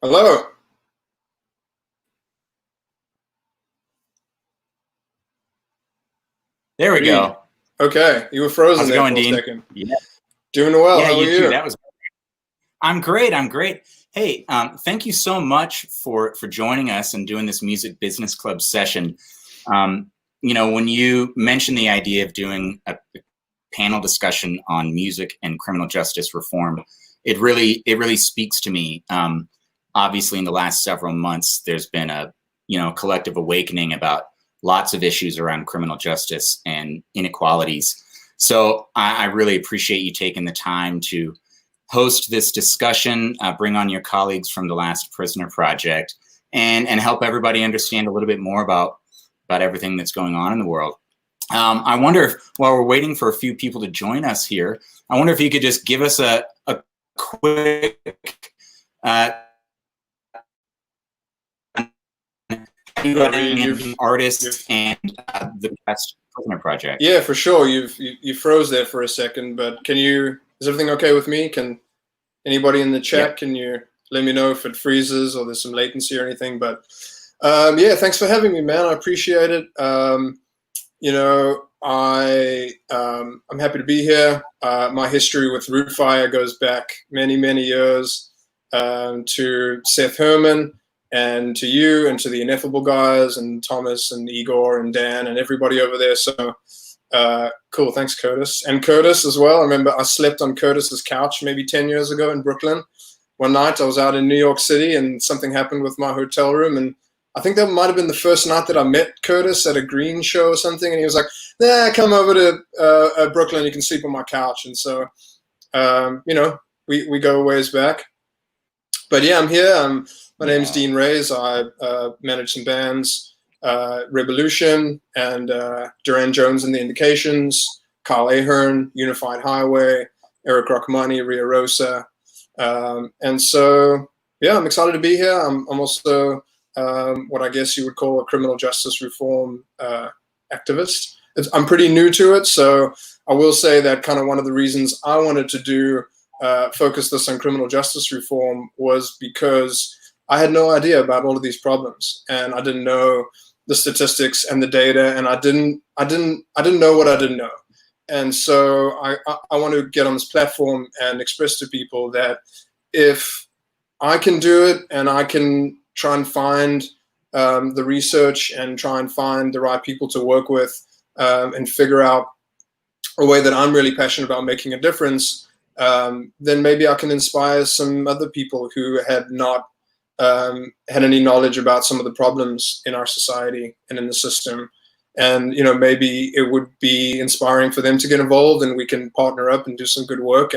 Hello. There we go. Okay, you were frozen How's it there going, for a Dean? second. Yeah. Doing well. Yeah, How are you too. you? That was. I'm great. I'm great. Hey, thank you so much for joining us and doing this Music Business Club session. When you mentioned the idea of doing a panel discussion on music and criminal justice reform, it really speaks to me. Obviously, in the last several months, there's been a collective awakening about lots of issues around criminal justice and inequalities. So I really appreciate you taking the time to host this discussion, bring on your colleagues from the Last Prisoner Project, and help everybody understand a little bit more about everything that's going on in the world. I wonder if, while we're waiting for a few people to join us here, I wonder if you could just give us a quick artists and the Last Prisoner Project. Yeah, for sure. You froze there for a second, but is everything okay with me? Can anybody in the chat, Can you let me know if it freezes or there's some latency or anything? But yeah, thanks for having me, man. I appreciate it. I'm happy to be here. My history with Root Fire goes back many, many years to Seth Herman and to you and to the Ineffable guys and Thomas and Igor and Dan and everybody over there. So cool. Thanks, Curtis. And Curtis as well. I remember I slept on Curtis's couch maybe 10 years ago in Brooklyn. One night I was out in New York City and something happened with my hotel room, and I think that might have been the first night that I met Curtis at a Green show or something, and he was like, "Nah, come over to Brooklyn. You can sleep on my couch." And so, we go a ways back. But yeah, I'm here. My name's Dean Reyes. I manage some bands, Rebelution and Durand Jones and The Indications, Carl Ahern, Unified Highway, Eric Rachmani, Riarosa. And so, yeah, I'm excited to be here. I'm also what I guess you would call a criminal justice reform activist. I'm pretty new to it, so I will say that kind of one of the reasons I wanted to do focus this on criminal justice reform was because I had no idea about all of these problems, and I didn't know the statistics and the data, and I didn't know what I didn't know. And so I want to get on this platform and express to people that if I can do it and I can try and find the research and try and find the right people to work with and figure out a way that I'm really passionate about making a difference, then maybe I can inspire some other people who had not had any knowledge about some of the problems in our society and in the system. And maybe it would be inspiring for them to get involved, and we can partner up and do some good work.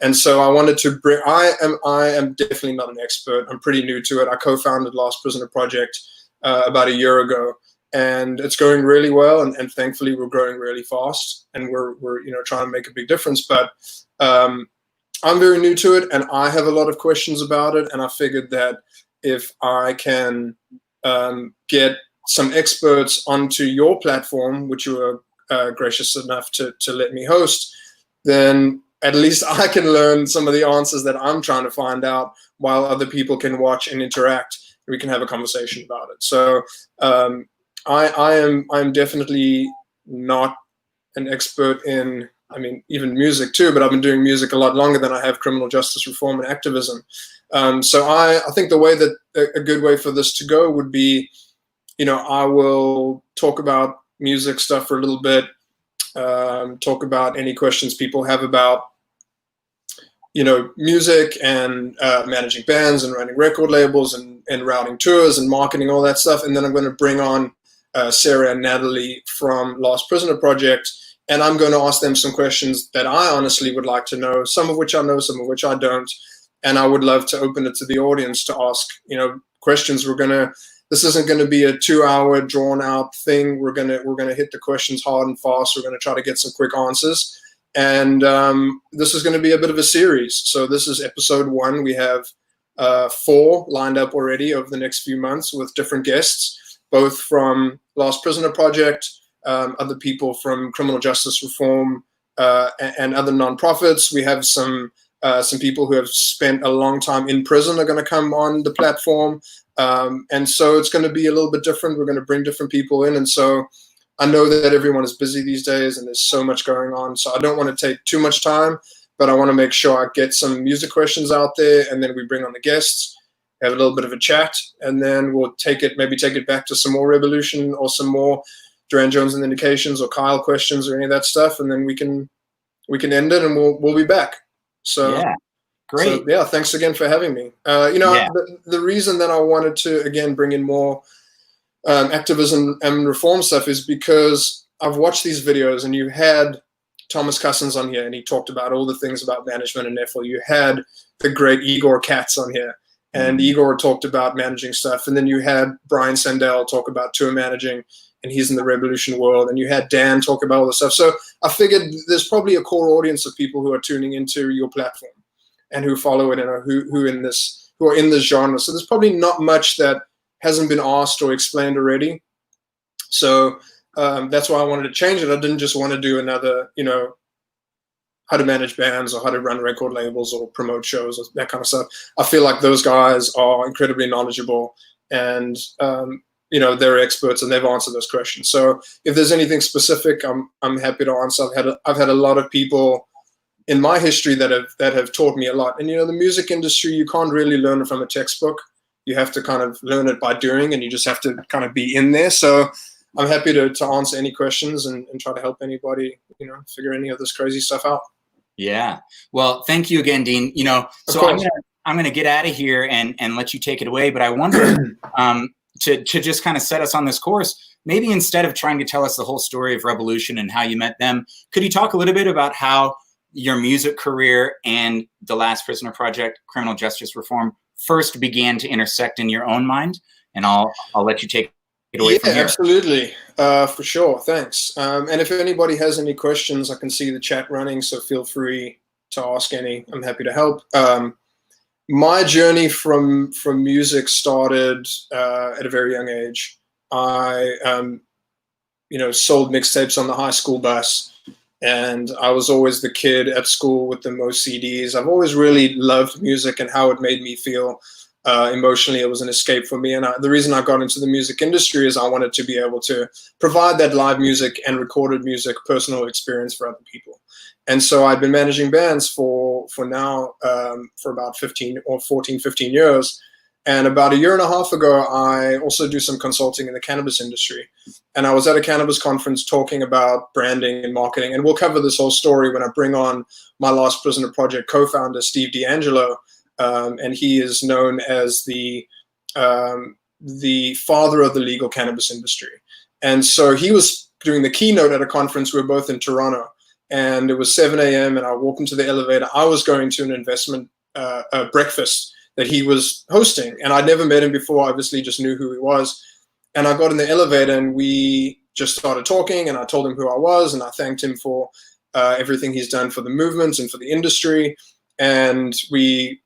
And so I wanted to bring. I am definitely not an expert. I'm pretty new to it. I co-founded Last Prisoner Project about a year ago, and it's going really well. And thankfully, we're growing really fast, and we're trying to make a big difference. But I'm very new to it, and I have a lot of questions about it. And I figured that if I can get some experts onto your platform, which you were gracious enough to let me host, then at least I can learn some of the answers that I'm trying to find out, while other people can watch and interact, and we can have a conversation about it. So I'm definitely not an expert in, even music too, but I've been doing music a lot longer than I have criminal justice reform and activism. So I think the way that a good way for this to go would be, I will talk about music stuff for a little bit, talk about any questions people have about, music and managing bands and running record labels and routing tours and marketing, all that stuff. And then I'm going to bring on Sarah and Natalie from Last Prisoner Project, and I'm going to ask them some questions that I honestly would like to know, some of which I know, some of which I don't. And I would love to open it to the audience to ask, questions. This isn't going to be a 2-hour drawn out thing. We're going to hit the questions hard and fast. We're going to try to get some quick answers. And this is going to be a bit of a series. So this is episode 1. We have 4 lined up already over the next few months with different guests, both from Last Prisoner Project, other people from criminal justice reform, and other nonprofits. We have some Some people who have spent a long time in prison are going to come on the platform. And so it's going to be a little bit different. We're going to bring different people in. And so I know that everyone is busy these days and there's so much going on. So I don't want to take too much time, but I want to make sure I get some music questions out there, and then we bring on the guests, have a little bit of a chat, and then we'll maybe take it back to some more Rebelution or some more Durand Jones and the Indications or Kyle questions or any of that stuff. And then we can end it and we'll be back. So yeah, great. So, yeah, thanks again for having me. The reason that I wanted to, again, bring in more activism and reform stuff is because I've watched these videos, and you had Thomas Cousins on here, and he talked about all the things about management and therefore you had the great Igor Katz on here, and Igor talked about managing stuff, and then you had Brian Sandell talk about tour managing, and he's in the Rebelution world, and you had Dan talk about all this stuff. So I figured there's probably a core audience of people who are tuning into your platform and who follow it and who are in this genre. So there's probably not much that hasn't been asked or explained already. So that's why I wanted to change it. I didn't just want to do another, how to manage bands or how to run record labels or promote shows or that kind of stuff. I feel like those guys are incredibly knowledgeable, and they're experts and they've answered those questions. So if there's anything specific, I'm happy to answer. I've had a lot of people in my history that have taught me a lot. And the music industry, you can't really learn it from a textbook. You have to kind of learn it by doing, and you just have to kind of be in there. So I'm happy to answer any questions and try to help anybody, figure any of this crazy stuff out. Yeah. Well, thank you again, Dean. So I'm gonna get out of here and let you take it away. But I wonder to just kind of set us on this course, maybe instead of trying to tell us the whole story of Rebelution and how you met them, could you talk a little bit about how your music career and the Last Prisoner Project, criminal justice reform, first began to intersect in your own mind? And I'll let you take it away from here. Absolutely. For sure. Thanks. And if anybody has any questions, I can see the chat running, so feel free to ask any. I'm happy to help. My journey from music started at a very young age. I sold mixtapes on the high school bus, and I was always the kid at school with the most CDs. I've always really loved music and how it made me feel. Emotionally, it was an escape for me. And the reason I got into the music industry is I wanted to be able to provide that live music and recorded music personal experience for other people. And so I've been managing bands for now for about 15 years. And about a year and a half ago, I also do some consulting in the cannabis industry. And I was at a cannabis conference talking about branding and marketing. And we'll cover this whole story when I bring on my Last Prisoner Project co-founder, Steve D'Angelo. And he is known as the father of the legal cannabis industry. And so he was doing the keynote at a conference. We were both in Toronto, and it was 7 a.m. and I walked into the elevator. I was going to an investment breakfast that he was hosting, and I'd never met him before. Obviously, just knew who he was. And I got in the elevator, and we just started talking, and I told him who I was, and I thanked him for everything he's done for the movement and for the industry. And we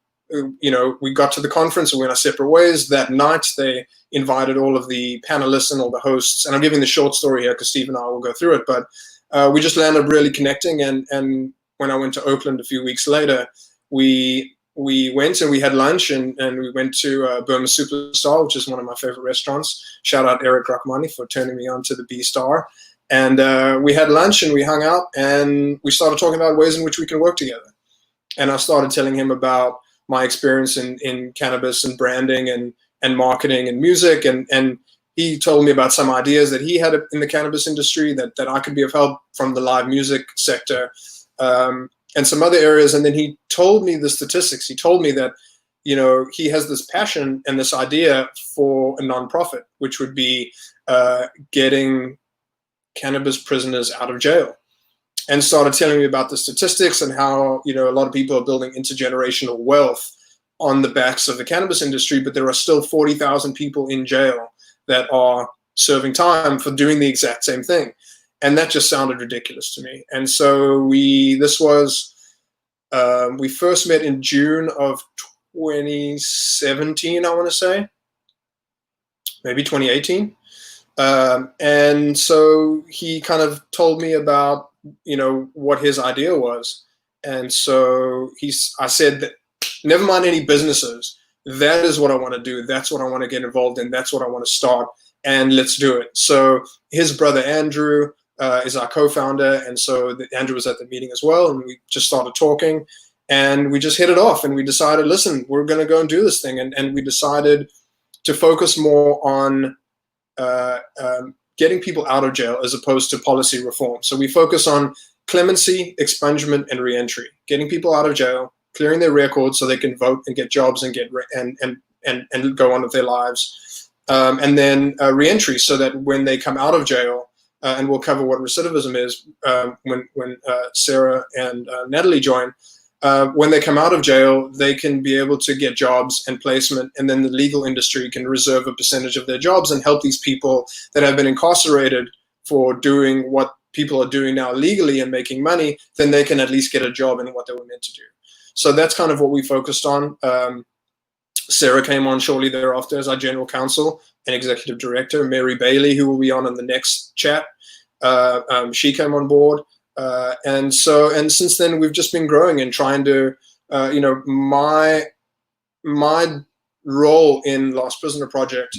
got to the conference and we went our separate ways. That night, they invited all of the panelists and all the hosts. And I'm giving the short story here because Steve and I will go through it. But we just landed really connecting. And when I went to Oakland a few weeks later, we went and we had lunch and we went to Burma Superstar, which is one of my favorite restaurants. Shout out Eric Rachmani for turning me on to the B Star. And we had lunch and we hung out and we started talking about ways in which we can work together. And I started telling him about my experience in cannabis and branding and marketing and music. And he told me about some ideas that he had in the cannabis industry that I could be of help from the live music sector and some other areas. And then he told me the statistics. He told me that, he has this passion and this idea for a nonprofit, which would be getting cannabis prisoners out of jail. And started telling me about the statistics and how, a lot of people are building intergenerational wealth on the backs of the cannabis industry, but there are still 40,000 people in jail that are serving time for doing the exact same thing. And that just sounded ridiculous to me. And so we first met in June of 2017, I want to say, maybe 2018. And so he kind of told me about, what his idea was. And so I said that, never mind any businesses. That is what I want to do. That's what I want to get involved in. That's what I want to start, and let's do it. So his brother Andrew is our co-founder, and so Andrew was at the meeting as well, and we just started talking, and we just hit it off, and we decided, listen, we're going to go and do this thing, and we decided to focus more on getting people out of jail as opposed to policy reform. So we focus on clemency, expungement, and reentry, getting people out of jail, clearing their records so they can vote and get jobs and get and go on with their lives, and then reentry, so that when they come out of jail, and we'll cover what recidivism is when Sarah and Natalie join. When they come out of jail, they can be able to get jobs and placement, and then the legal industry can reserve a percentage of their jobs and help these people that have been incarcerated for doing what people are doing now legally and making money. Then they can at least get a job in what they were meant to do. So that's kind of what we focused on. Sarah came on shortly thereafter as our general counsel and executive director. Mary Bailey, who will be on the next chat, she came on board. And since then, we've just been growing and trying to, my role in Last Prisoner Project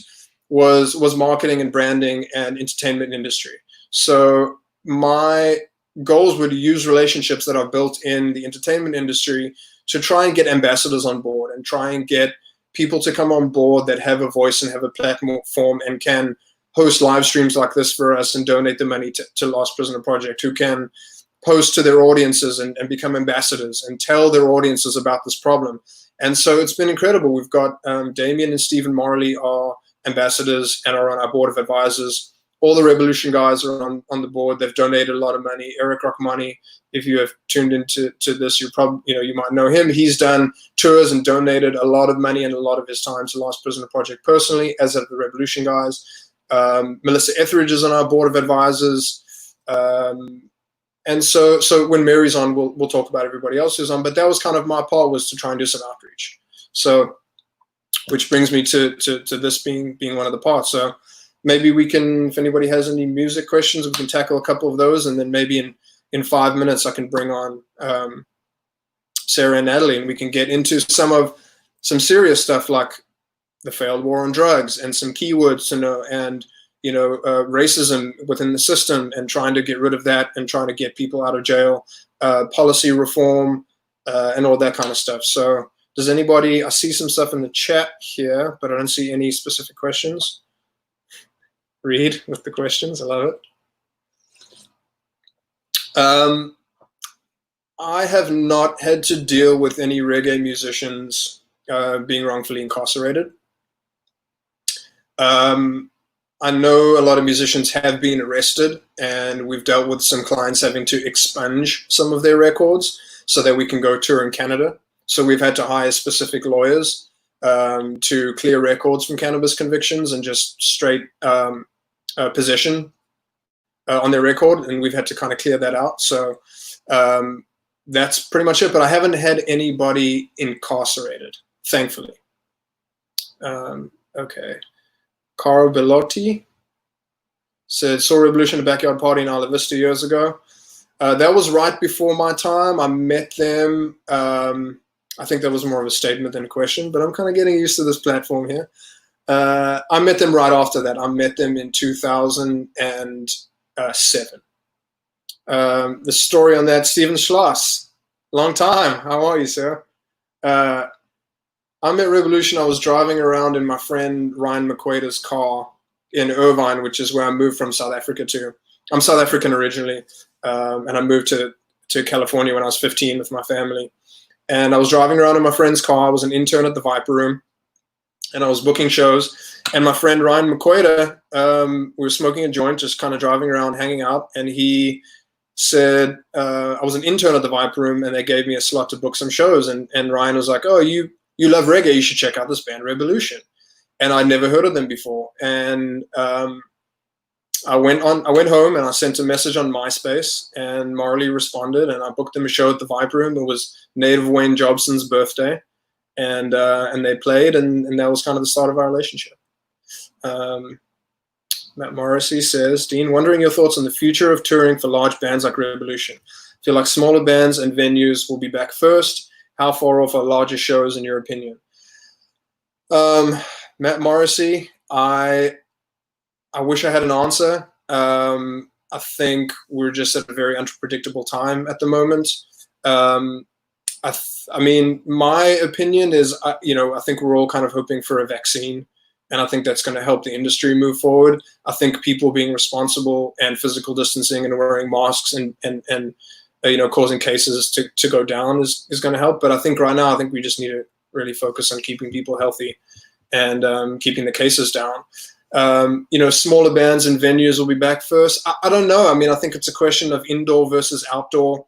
was marketing and branding and entertainment industry. So my goals were to use relationships that I've built in the entertainment industry to try and get ambassadors on board and try and get people to come on board that have a voice and have a platform and can host live streams like this for us and donate the money to Last Prisoner Project, who can post to their audiences and become ambassadors and tell their audiences about this problem. And so it's been incredible. We've got Damien and Stephen Morley are ambassadors and are on our board of advisors. All the Rebelution guys are on the board. They've donated a lot of money. Eric Rockmoney, if you have tuned into this, you might know him. He's done tours and donated a lot of money and a lot of his time to Last Prisoner Project personally, as have the Rebelution guys. Melissa Etheridge is on our board of advisors. And so when Mary's on, we'll talk about everybody else who's on. But that was kind of my part, was to try and do some outreach. So, which brings me to this being one of the parts. So maybe we can, if anybody has any music questions, we can tackle a couple of those, and then maybe in 5 minutes I can bring on Sarah and Natalie, and we can get into some serious stuff like the failed war on drugs and some keywords to know, and racism within the system and trying to get rid of that and trying to get people out of jail, policy reform, and all that kind of stuff. So does anybody, I see some stuff in the chat here, but I don't see any specific questions. Read with the questions, I love it. I have not had to deal with any reggae musicians being wrongfully incarcerated. I know a lot of musicians have been arrested, and we've dealt with some clients having to expunge some of their records so that we can go tour in Canada. So we've had to hire specific lawyers to clear records from cannabis convictions and just straight possession on their record, and we've had to kind of clear that out. So that's pretty much it, but I haven't had anybody incarcerated, thankfully. Okay. Carl Bellotti said, saw Rebelution at a backyard party in Isla Vista years ago. That was right before my time. I met them. I think that was more of a statement than a question, but I'm kind of getting used to this platform here. I met them right after that. I met them in 2007. The story on that, Stephen Schloss. Long time. How are you, sir? I met Rebelution. I was driving around in my friend Ryan McQuaid's car in Irvine, which is where I moved from South Africa to. I'm South African originally, and I moved to California when I was 15 with my family. And I was driving around in my friend's car. I was an intern at the Viper Room, and I was booking shows. And my friend Ryan McQuaid, we were smoking a joint, just kind of driving around, hanging out. And he said, I was an intern at the Viper Room, and they gave me a slot to book some shows. And Ryan was like, oh, you love reggae, you should check out this band, Rebelution. And I'd never heard of them before. And I went home and I sent a message on MySpace, and Marley responded, and I booked them a show at the Viper Room. It was Native Wayne Jobson's birthday, and they played, and that was kind of the start of our relationship. Matt Morrissey says, Dean, wondering your thoughts on the future of touring for large bands like Rebelution. Feel like smaller bands and venues will be back first. How far off are larger shows in your opinion? Matt Morrissey, I wish I had an answer. I think we're just at a very unpredictable time at the moment. I mean, my opinion is, I think we're all kind of hoping for a vaccine, and I think that's going to help the industry move forward. I think people being responsible and physical distancing and wearing masks and causing cases to go down is going to help. But I think right now, I think we just need to really focus on keeping people healthy and keeping the cases down. Smaller bands and venues will be back first. I don't know. I mean, I think it's a question of indoor versus outdoor.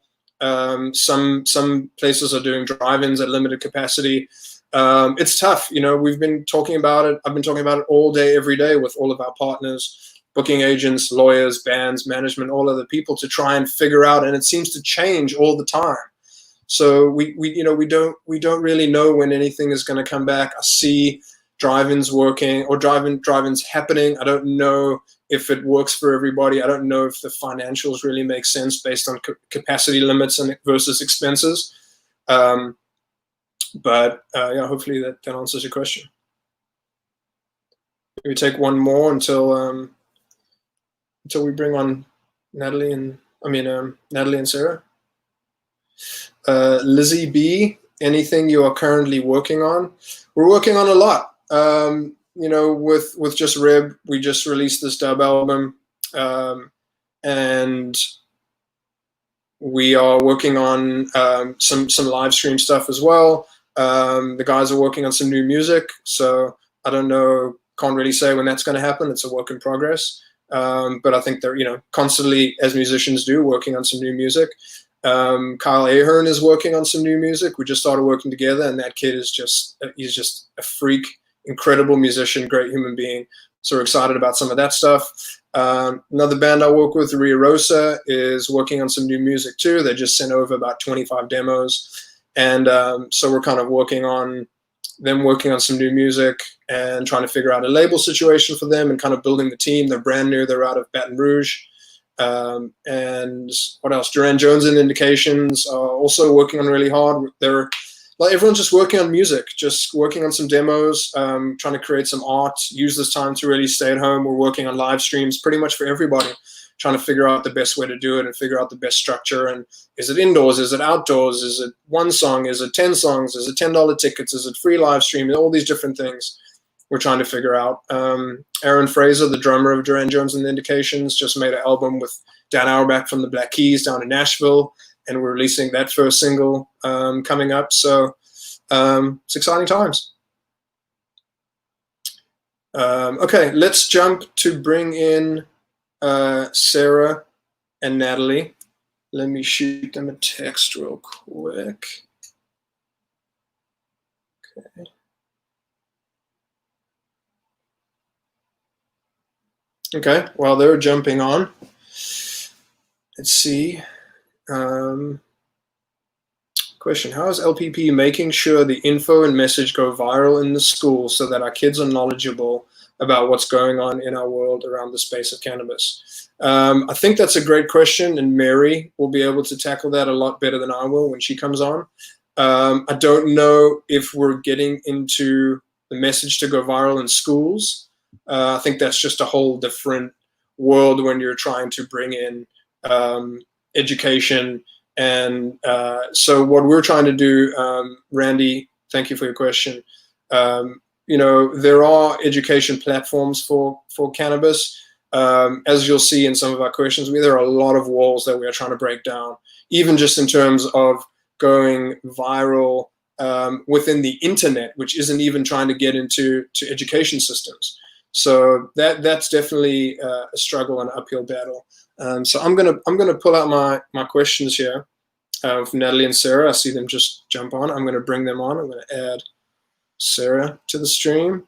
Some places are doing drive-ins at limited capacity. It's tough. We've been talking about it. I've been talking about it all day, every day with all of our partners, booking agents, lawyers, bands, management, all other people to try and figure out. And it seems to change all the time. So we don't really know when anything is going to come back. I see drive-ins working or drive-ins happening. I don't know if it works for everybody. I don't know if the financials really make sense based on capacity limits and versus expenses. But hopefully that answers your question. Maybe take one more until we bring on Natalie and Sarah. Lizzie B, anything you are currently working on? We're working on a lot. With just Reb, we just released this dub album, and we are working on some live stream stuff as well. The guys are working on some new music, so I don't know, can't really say when that's going to happen. It's a work in progress, but I think they're constantly, as musicians do, working on some new music. Kyle Ahern is working on some new music. We just started working together, and that kid is just a freak. Incredible musician, great human being. So we're excited about some of that stuff. Another band I work with, Riarosa, is working on some new music too. They just sent over about 25 demos. And so we're kind of working on some new music and trying to figure out a label situation for them and kind of building the team. They're brand new. They're out of Baton Rouge. And what else? Durand Jones The Indications are also working on really hard. They're everyone's just working on music, just working on some demos, trying to create some art, use this time to really stay at home. We're working on live streams pretty much for everybody, trying to figure out the best way to do it and figure out the best structure. And is it indoors? Is it outdoors? Is it one song? Is it 10 songs? Is it $10 tickets? Is it free live stream? All these different things we're trying to figure out. Aaron Fraser, the drummer of Durand Jones and the Indications, just made an album with Dan Auerbach from the Black Keys down in Nashville. And we're releasing that first single coming up. So it's exciting times. Okay, let's jump to bring in Sarah and Natalie. Let me shoot them a text real quick. Okay. Okay, while they're jumping on, let's see. Question, how is LPP making sure the info and message go viral in the school so that our kids are knowledgeable about what's going on in our world around the space of cannabis? I think that's a great question, and Mary will be able to tackle that a lot better than I will when she comes on. I don't know if we're getting into the message to go viral in schools. I think that's just a whole different world when you're trying to bring in education. And so what we're trying to do, Randy, thank you for your question. There are education platforms for cannabis. As you'll see in some of our questions, there are a lot of walls that we are trying to break down, even just in terms of going viral within the internet, which isn't even trying to get into education systems. So that's definitely a struggle and uphill battle. So I'm gonna pull out my questions here of Natalie and Sarah. I see them just jump on. I'm gonna bring them on. I'm gonna add Sarah to the stream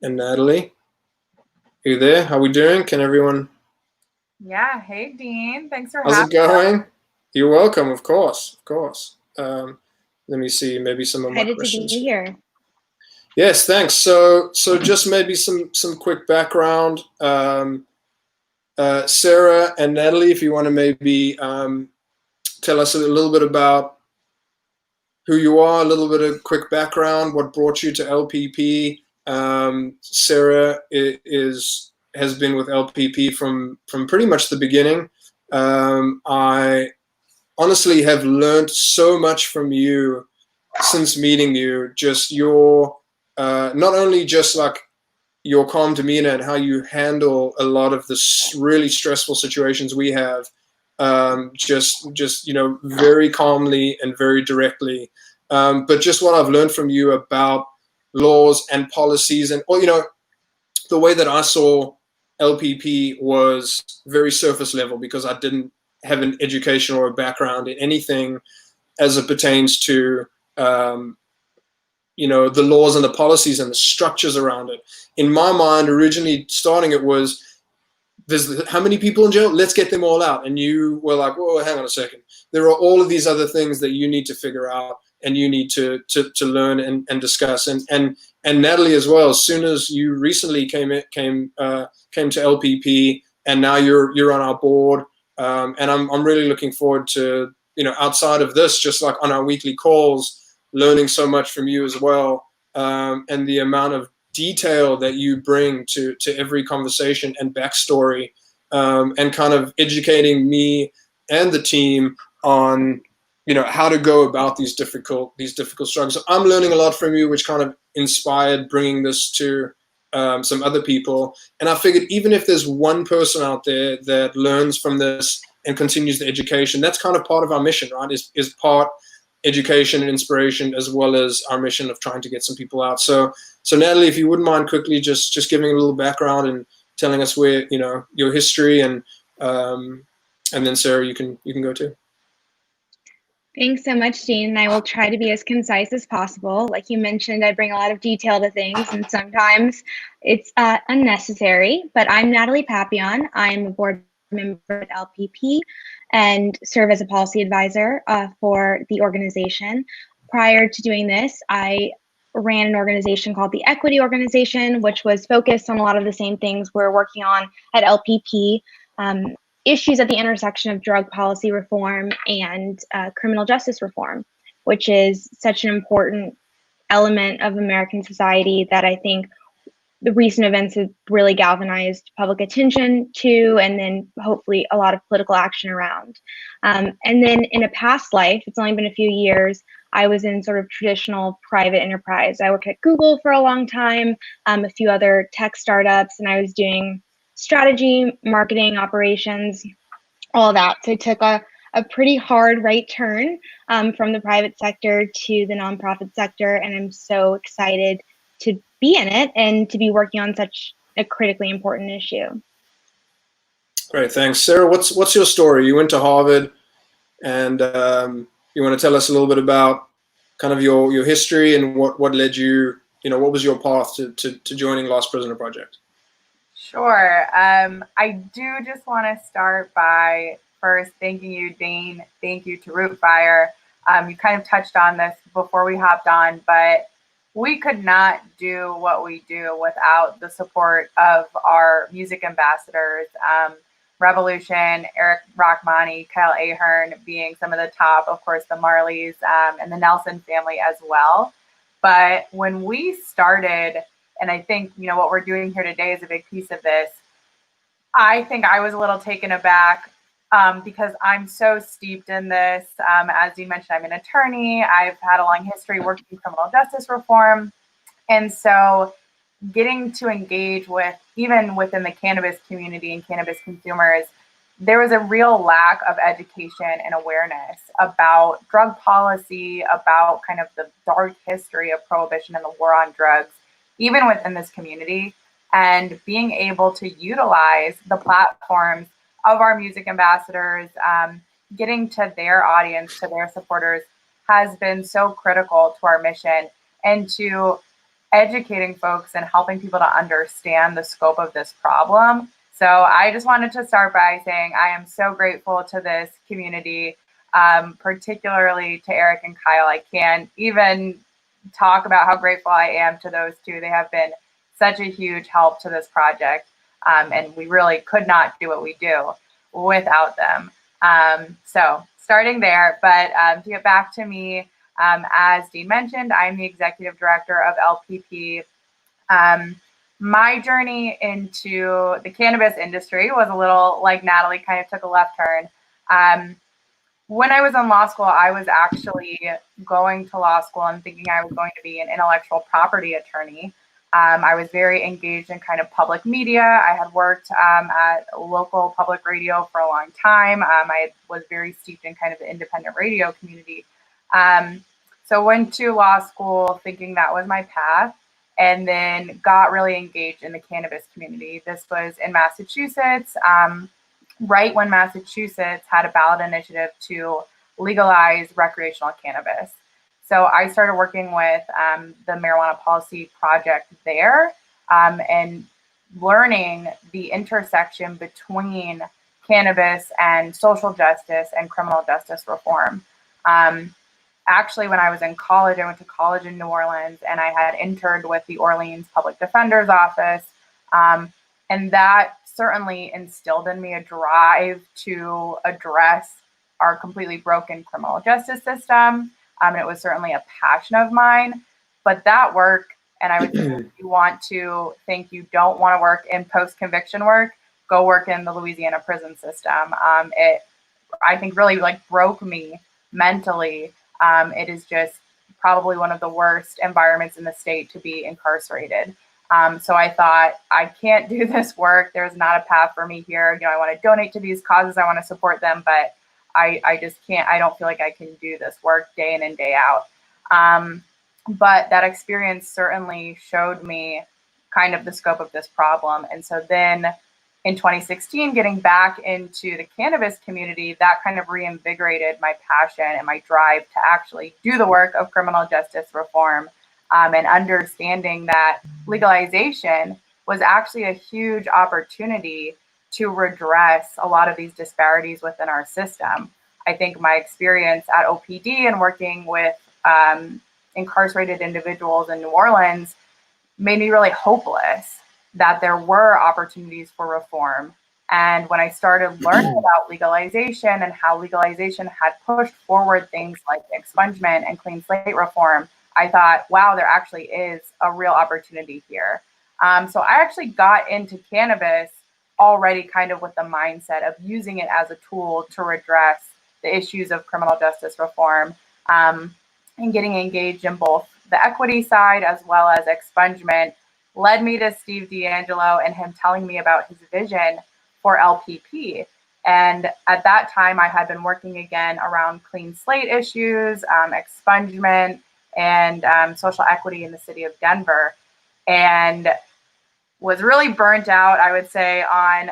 and Natalie. Are you there? How are we doing? Can everyone? Yeah. Hey, Dean. Thanks for having me. How's it going? You're welcome. Of course. Let me see. Maybe some of my questions. To be here. Yes, thanks. So just maybe some quick background. Sarah and Natalie, if you want to maybe tell us a little bit about who you are, a little bit of quick background, what brought you to LPP. Sarah has been with LPP from pretty much the beginning. I honestly have learned so much from you since meeting you. Just your not only just like your calm demeanor and how you handle a lot of the really stressful situations we have, just very calmly and very directly. But just what I've learned from you about laws and policies, and the way that I saw LPP was very surface level, because I didn't have an education or a background in anything as it pertains to the laws and the policies and the structures around it. In my mind, originally starting it was, there's how many people in jail? Let's get them all out. And you were like, whoa, hang on a second. There are all of these other things that you need to figure out and you need to learn and discuss. And Natalie as well. As soon as you recently came to LPP, and now you're on our board, and I'm really looking forward to outside of this, just like on our weekly calls, learning so much from you as well, and the amount of detail that you bring to every conversation and backstory, and kind of educating me and the team on how to go about these difficult struggles. So I'm learning a lot from you, which kind of inspired bringing this to some other people. And I figured, even if there's one person out there that learns from this and continues the education, that's kind of part of our mission, right? Is part education and inspiration, as well as our mission of trying to get some people out. So Natalie, if you wouldn't mind quickly just giving a little background and telling us where your history, and then Sarah, you can go too. Thanks so much, Dean. And I will try to be as concise as possible. Like you mentioned, I bring a lot of detail to things, and sometimes it's unnecessary. But I'm Natalie Papillion. I'm a board member at LPP and serve as a policy advisor for the organization. Prior to doing this, I ran an organization called the Equity Organization, which was focused on a lot of the same things we're working on at LPP. Issues at the intersection of drug policy reform and criminal justice reform, which is such an important element of American society that I think the recent events have really galvanized public attention to, and then hopefully a lot of political action around. And then in a past life, it's only been a few years, I was in sort of traditional private enterprise. I worked at Google for a long time, a few other tech startups, and I was doing strategy, marketing, operations, all that. So I took a pretty hard right turn from the private sector to the nonprofit sector, and I'm so excited to be in it and to be working on such a critically important issue. Great, thanks. Sarah, what's your story? You went to Harvard, and you want to tell us a little bit about kind of your history and what led you, what was your path to joining Lost Prisoner Project? Sure. I do just want to start by first thanking you, Dean. Thank you to Rootfire. You kind of touched on this before we hopped on, but we could not do what we do without the support of our music ambassadors. Rebelution, Eric Rachmani, Kyle Ahern being some of the top, of course, the Marleys, and the Nelson family as well. But when we started, and I think, what we're doing here today is a big piece of this, I think I was a little taken aback because I'm so steeped in this. As you mentioned, I'm an attorney. I've had a long history working in criminal justice reform. And so getting to engage with, even within the cannabis community and cannabis consumers, there was a real lack of education and awareness about drug policy, about kind of the dark history of prohibition and the war on drugs, even within this community. And being able to utilize the platforms of our music ambassadors, getting to their audience, to their supporters, has been so critical to our mission and to educating folks and helping people to understand the scope of this problem. So I just wanted to start by saying I am so grateful to this community, particularly to Eric and Kyle. I can't even talk about how grateful I am to those two. They have been such a huge help to this project, and we really could not do what we do without them. So starting there, but to get back to me, as Dean mentioned, I'm the executive director of LPP. My journey into the cannabis industry was a little like Natalie, kind of took a left turn. When I was in law school, I was actually going to law school and thinking I was going to be an intellectual property attorney. I was very engaged in kind of public media. I had worked at local public radio for a long time. I was very steeped in kind of the independent radio community. So went to law school thinking that was my path, and then got really engaged in the cannabis community. This was in Massachusetts, right when Massachusetts had a ballot initiative to legalize recreational cannabis. So I started working with the marijuana policy project there, and learning the intersection between cannabis and social justice and criminal justice reform. Actually, when I was in college, I went to college in New Orleans, and I had interned with the Orleans Public Defender's Office. And that certainly instilled in me a drive to address our completely broken criminal justice system. And it was certainly a passion of mine. But that work, and I would say if you want to think you don't want to work in post-conviction work, go work in the Louisiana prison system. It, I think, really like broke me mentally. It is just probably one of the worst environments in the state to be incarcerated. So I thought, I can't do this work. There's not a path for me here. You know, I want to donate to these causes. I want to support them, but I just can't. I don't feel like I can do this work day in and day out. But that experience certainly showed me kind of the scope of this problem. And so then in 2016, getting back into the cannabis community, that kind of reinvigorated my passion and my drive to actually do the work of criminal justice reform, and understanding that legalization was actually a huge opportunity to redress a lot of these disparities within our system. I think my experience at OPD and working with incarcerated individuals in New Orleans made me really hopeless that there were opportunities for reform. And when I started learning about legalization and how legalization had pushed forward things like expungement and clean slate reform, I thought, wow, there actually is a real opportunity here. So I actually got into cannabis already kind of with the mindset of using it as a tool to redress the issues of criminal justice reform, and getting engaged in both the equity side as well as expungement led me to Steve D'Angelo and him telling me about his vision for LPP. And at that time, I had been working again around clean slate issues, expungement, and social equity in the city of Denver, and was really burnt out, I would say, on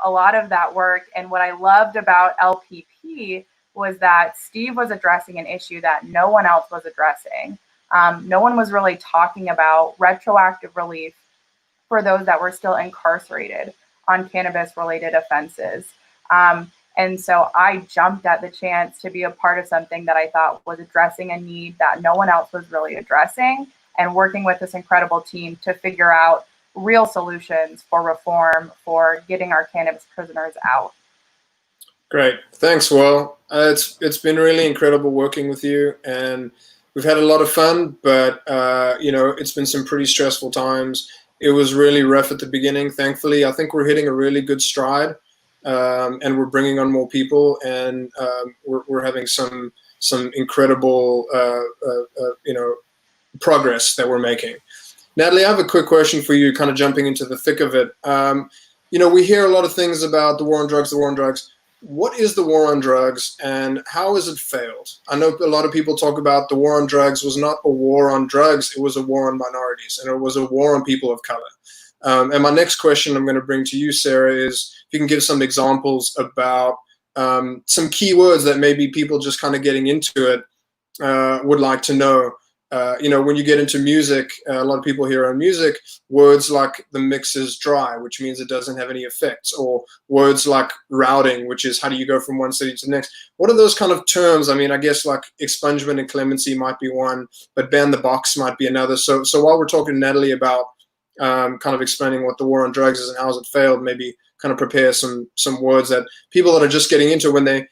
a lot of that work. And what I loved about LPP was that Steve was addressing an issue that no one else was addressing. No one was really talking about retroactive relief for those that were still incarcerated on cannabis-related offenses. And so I jumped at the chance to be a part of something that I thought was addressing a need that no one else was really addressing, and working with this incredible team to figure out real solutions for reform for getting our cannabis prisoners out. Great. Thanks, Will. It's been really incredible working with you, and we've had a lot of fun, but you know, it's been some pretty stressful times. It was really rough at the beginning. Thankfully, I think we're hitting a really good stride, and we're bringing on more people, and we're having some incredible you know, progress that we're making. Natalie, I have a quick question for you, kind of jumping into the thick of it. You know, we hear a lot of things about the war on drugs, the war on drugs. What is the war on drugs, and how has it failed? I know a lot of people talk about the war on drugs was not a war on drugs, it was a war on minorities, and it was a war on people of color. And my next question I'm going to bring to you, Sarah, is if you can give some examples about some keywords that maybe people just kind of getting into it would like to know. You know, when you get into music, a lot of people hear on music words like the mix is dry, which means it doesn't have any effects, or words like routing, which is how do you go from one city to the next. What are those kind of terms? I mean, I guess like expungement and clemency might be one, but ban the box might be another. So while we're talking to Natalie about kind of explaining what the war on drugs is and how has it failed, maybe kind of prepare some words that people that are just getting into, when they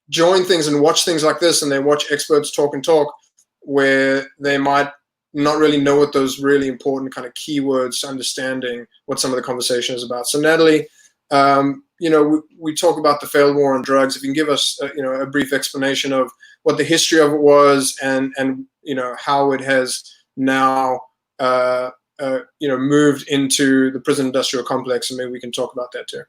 join things and watch things like this and they watch experts talk and talk, where they might not really know what those really important kind of keywords to understanding what some of the conversation is about. So Natalie, we talk about the failed war on drugs. If you can give us a brief explanation of what the history of it was, and how it has now moved into the prison industrial complex, and maybe we can talk about that too.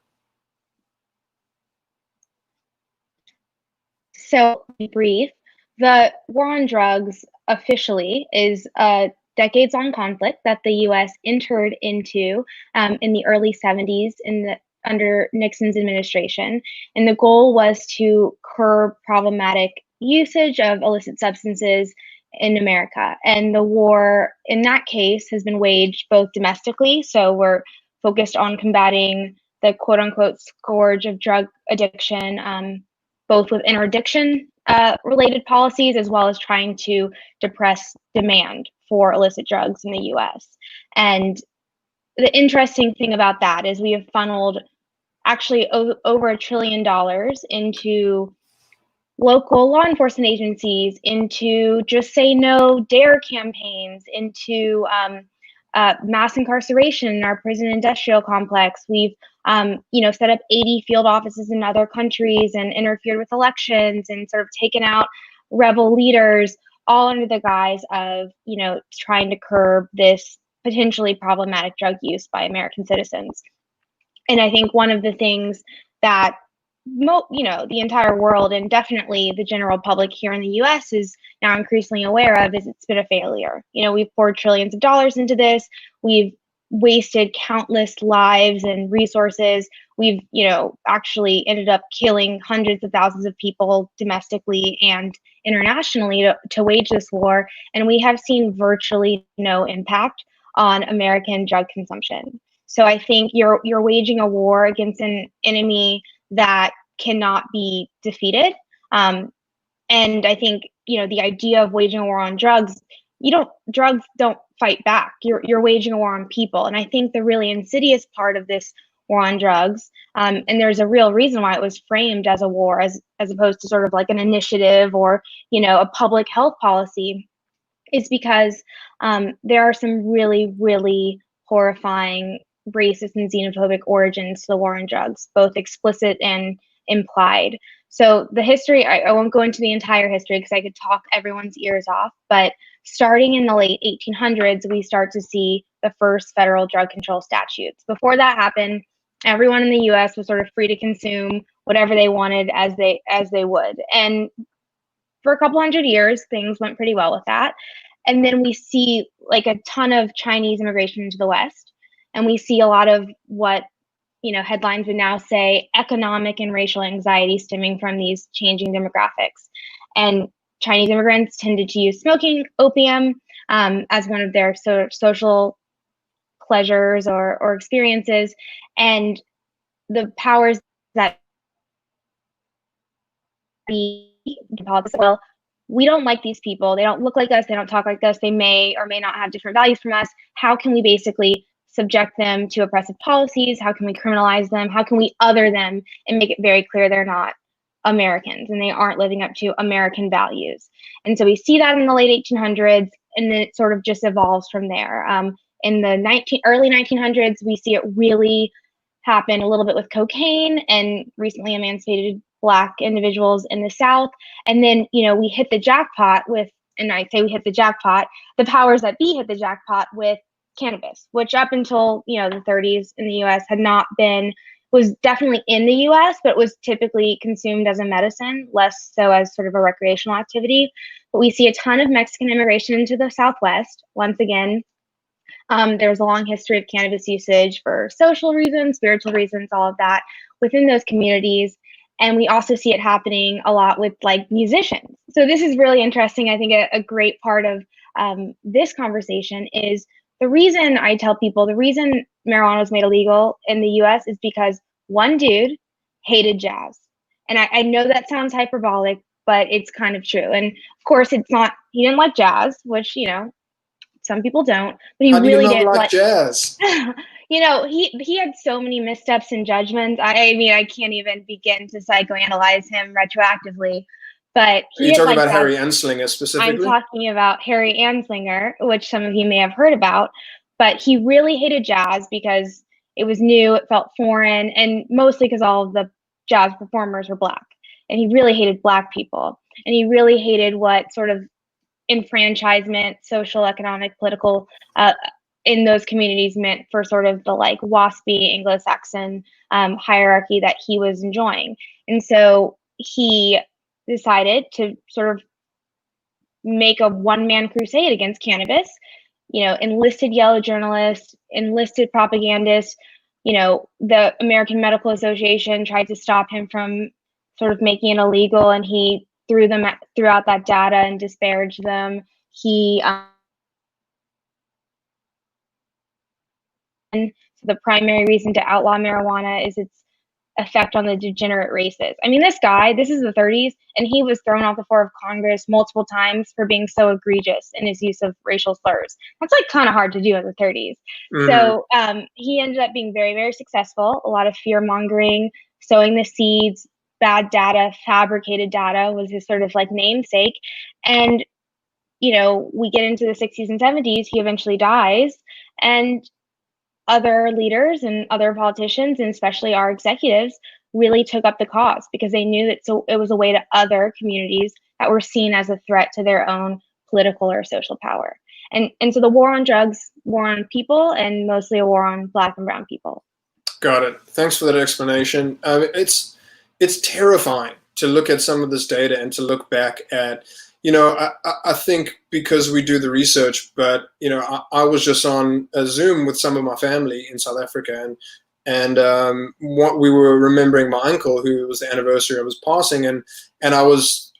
So, brief, the war on drugs officially is a decades-long conflict that the U.S. entered into in the early 70s under Nixon's administration. And the goal was to curb problematic usage of illicit substances in America. And the war in that case has been waged both domestically, so we're focused on combating the quote-unquote scourge of drug addiction, both with interdiction related policies, as well as trying to depress demand for illicit drugs in the US. And the interesting thing about that is we have funneled actually over $1 trillion into local law enforcement agencies, into Just Say No, DARE campaigns, into mass incarceration in our prison industrial complex. We've set up 80 field offices in other countries and interfered with elections and sort of taken out rebel leaders, all under the guise of trying to curb this potentially problematic drug use by American citizens. And I think one of the things that the entire world, and definitely the general public here in the US, is now increasingly aware of is it's been a failure. We've poured trillions of dollars into this. We've wasted countless lives and resources. We've, actually ended up killing hundreds of thousands of people domestically and internationally to wage this war. And we have seen virtually no impact on American drug consumption. So I think you're waging a war against an enemy that cannot be defeated. And I think, the idea of waging a war on drugs, drugs don't fight back. You're waging a war on people. And I think the really insidious part of this war on drugs, and there's a real reason why it was framed as a war, as opposed to sort of like an initiative or, a public health policy, is because there are some really, really horrifying racist and xenophobic origins to the war on drugs, both explicit and implied. So the history, I won't go into the entire history because I could talk everyone's ears off, but starting in the late 1800s, we start to see the first federal drug control statutes. Before that happened, everyone in the US was sort of free to consume whatever they wanted as they would. And for a couple hundred years, things went pretty well with that. And then we see like a ton of Chinese immigration into the West. And we see a lot of what, headlines would now say economic and racial anxiety stemming from these changing demographics. And Chinese immigrants tended to use smoking, opium, as one of their sort of social pleasures or experiences. And the powers that be, well, we don't like these people. They don't look like us. They don't talk like us. They may or may not have different values from us. How can we basically subject them to oppressive policies? How can we criminalize them? How can we other them and make it very clear they're not Americans and they aren't living up to American values? And so we see that in the late 1800s, and then it sort of just evolves from there. In the early 1900s, we see it really happen a little bit with cocaine and recently emancipated Black individuals in the South. And then, we hit the jackpot with, and I say we hit the jackpot, the powers that be hit the jackpot with cannabis, which up until, the 30s in the US was definitely in the US, but was typically consumed as a medicine, less so as sort of a recreational activity. But we see a ton of Mexican immigration into the Southwest. Once again, there's a long history of cannabis usage for social reasons, spiritual reasons, all of that within those communities. And we also see it happening a lot with like musicians. So this is really interesting. I think a great part of this conversation is the reason I tell people the reason marijuana was made illegal in the US is because one dude hated jazz. And I know that sounds hyperbolic, but it's kind of true. And of course, it's not, he didn't like jazz, which, some people don't, but he How do really you not didn't like jazz. You know, he had so many missteps and judgments. I mean, I can't even begin to psychoanalyze him retroactively. But Are he you had talking like about that. Harry Enslinger I'm specifically? talking about Harry Enslinger, which some of you may have heard about. But he really hated jazz because it was new, it felt foreign, and mostly because all of the jazz performers were Black. And he really hated Black people. And he really hated what sort of enfranchisement, social, economic, political, in those communities meant for sort of the like waspy Anglo-Saxon hierarchy that he was enjoying. And so he decided to sort of make a one-man crusade against cannabis, you know, enlisted yellow journalists, enlisted propagandists. You know, the American Medical Association tried to stop him from sort of making it illegal, and he threw out that data and disparaged them. He so the primary reason to outlaw marijuana is its effect on the degenerate races. I mean, this guy, this is the 30s, and he was thrown off the floor of Congress multiple times for being so egregious in his use of racial slurs. That's like kind of hard to do in the 30s. Mm-hmm. So he ended up being very, very successful. A lot of fear mongering, sowing the seeds, bad data, fabricated data was his sort of like namesake. And, you know, we get into the 60s and 70s, he eventually dies. And other leaders and other politicians, and especially our executives, really took up the cause because they knew that it was a way to other communities that were seen as a threat to their own political or social power. And so the war on drugs, war on people, and mostly a war on Black and brown people. Got it. Thanks for that explanation. It's terrifying to look at some of this data and to look back at, you know, I think because we do the research, but, you know, I was just on a Zoom with some of my family in South Africa, and what we were remembering my uncle, who was the anniversary of his passing, and I was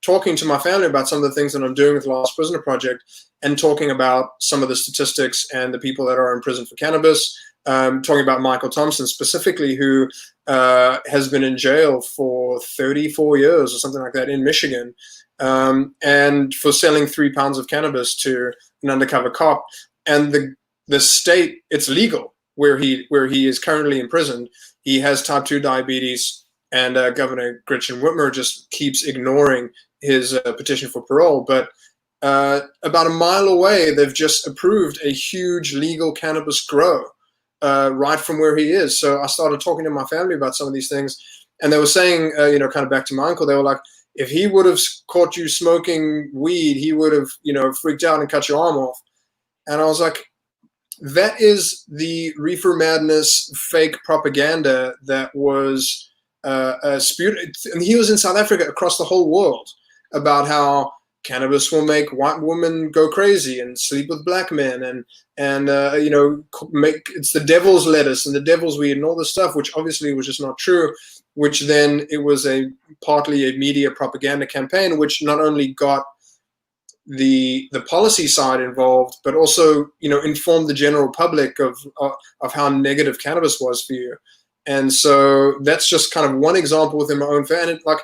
talking to my family about some of the things that I'm doing with the Last Prisoner Project, and talking about some of the statistics and the people that are in prison for cannabis, talking about Michael Thompson specifically, who has been in jail for 34 years or something like that in Michigan. And for selling 3 pounds of cannabis to an undercover cop, and the state, it's legal where he is currently imprisoned. He has type 2 diabetes, and Governor Gretchen Whitmer just keeps ignoring his petition for parole. But about a mile away, they've just approved a huge legal cannabis grow right from where he is. So I started talking to my family about some of these things, and they were saying, you know, kind of back to my uncle, they were like, if he would have caught you smoking weed, he would have, you know, freaked out and cut your arm off. And I was like, that is the reefer madness fake propaganda that was spewed. And he was in South Africa across the whole world about how cannabis will make white women go crazy and sleep with Black men, and you know, it's the devil's lettuce and the devil's weed and all this stuff, which obviously was just not true. Which then it was partly a media propaganda campaign, which not only got the policy side involved, but also, you know, informed the general public of how negative cannabis was for you. And so that's just kind of one example within my own family. Like,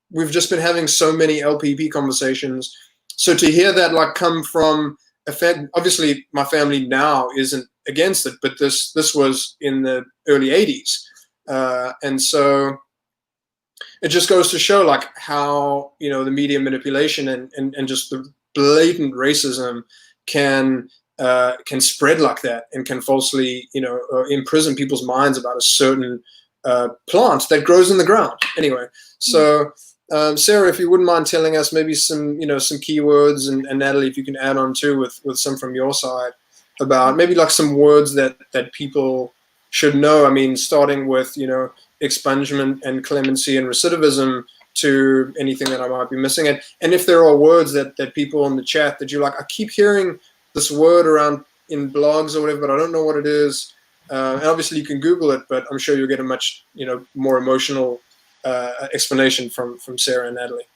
we've just been having so many LPP conversations. So to hear that like come from obviously my family now isn't against it, but this was in the early 80s. And so it just goes to show like how, you know, the media manipulation and just the blatant racism can spread like that, and can falsely, you know, imprison people's minds about a certain plant that grows in the ground. Anyway, so Sarah, if you wouldn't mind telling us maybe some, you know, some keywords, and Natalie, if you can add on too with some from your side about maybe like some words that people should know. I mean, starting with, you know, expungement and clemency and recidivism to anything that I might be missing. And if there are words that people in the chat that you're like, I keep hearing this word around in blogs or whatever, but I don't know what it is. And obviously you can Google it, but I'm sure you'll get a much, you know, more emotional explanation from Sarah and Natalie.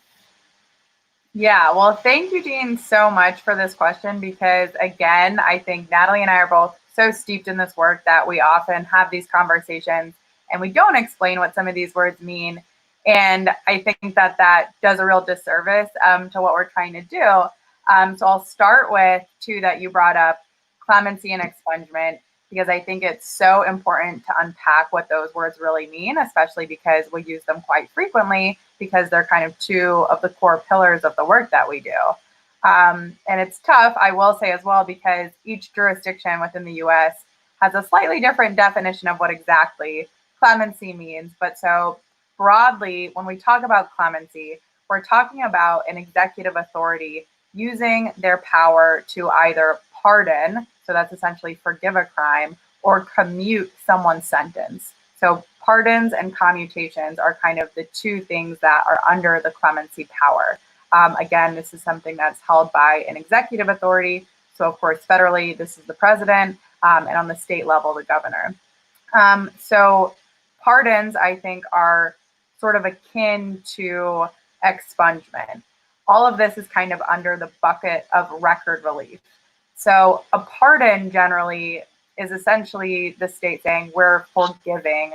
Yeah, well, thank you, Dean, so much for this question, because again, I think Natalie and I are both so steeped in this work that we often have these conversations and we don't explain what some of these words mean. And I think that does a real disservice to what we're trying to do. So I'll start with two that you brought up, clemency and expungement, because I think it's so important to unpack what those words really mean, especially because we use them quite frequently because they're kind of two of the core pillars of the work that we do. And it's tough, I will say as well, because each jurisdiction within the US has a slightly different definition of what exactly clemency means. But so broadly, when we talk about clemency, we're talking about an executive authority using their power to either pardon, so that's essentially forgive a crime, or commute someone's sentence. So pardons and commutations are kind of the two things that are under the clemency power. Again, this is something that's held by an executive authority. So of course, federally, this is the president, and on the state level, the governor. So pardons, I think, are sort of akin to expungement. All of this is kind of under the bucket of record relief. So a pardon generally is essentially the state saying we're forgiving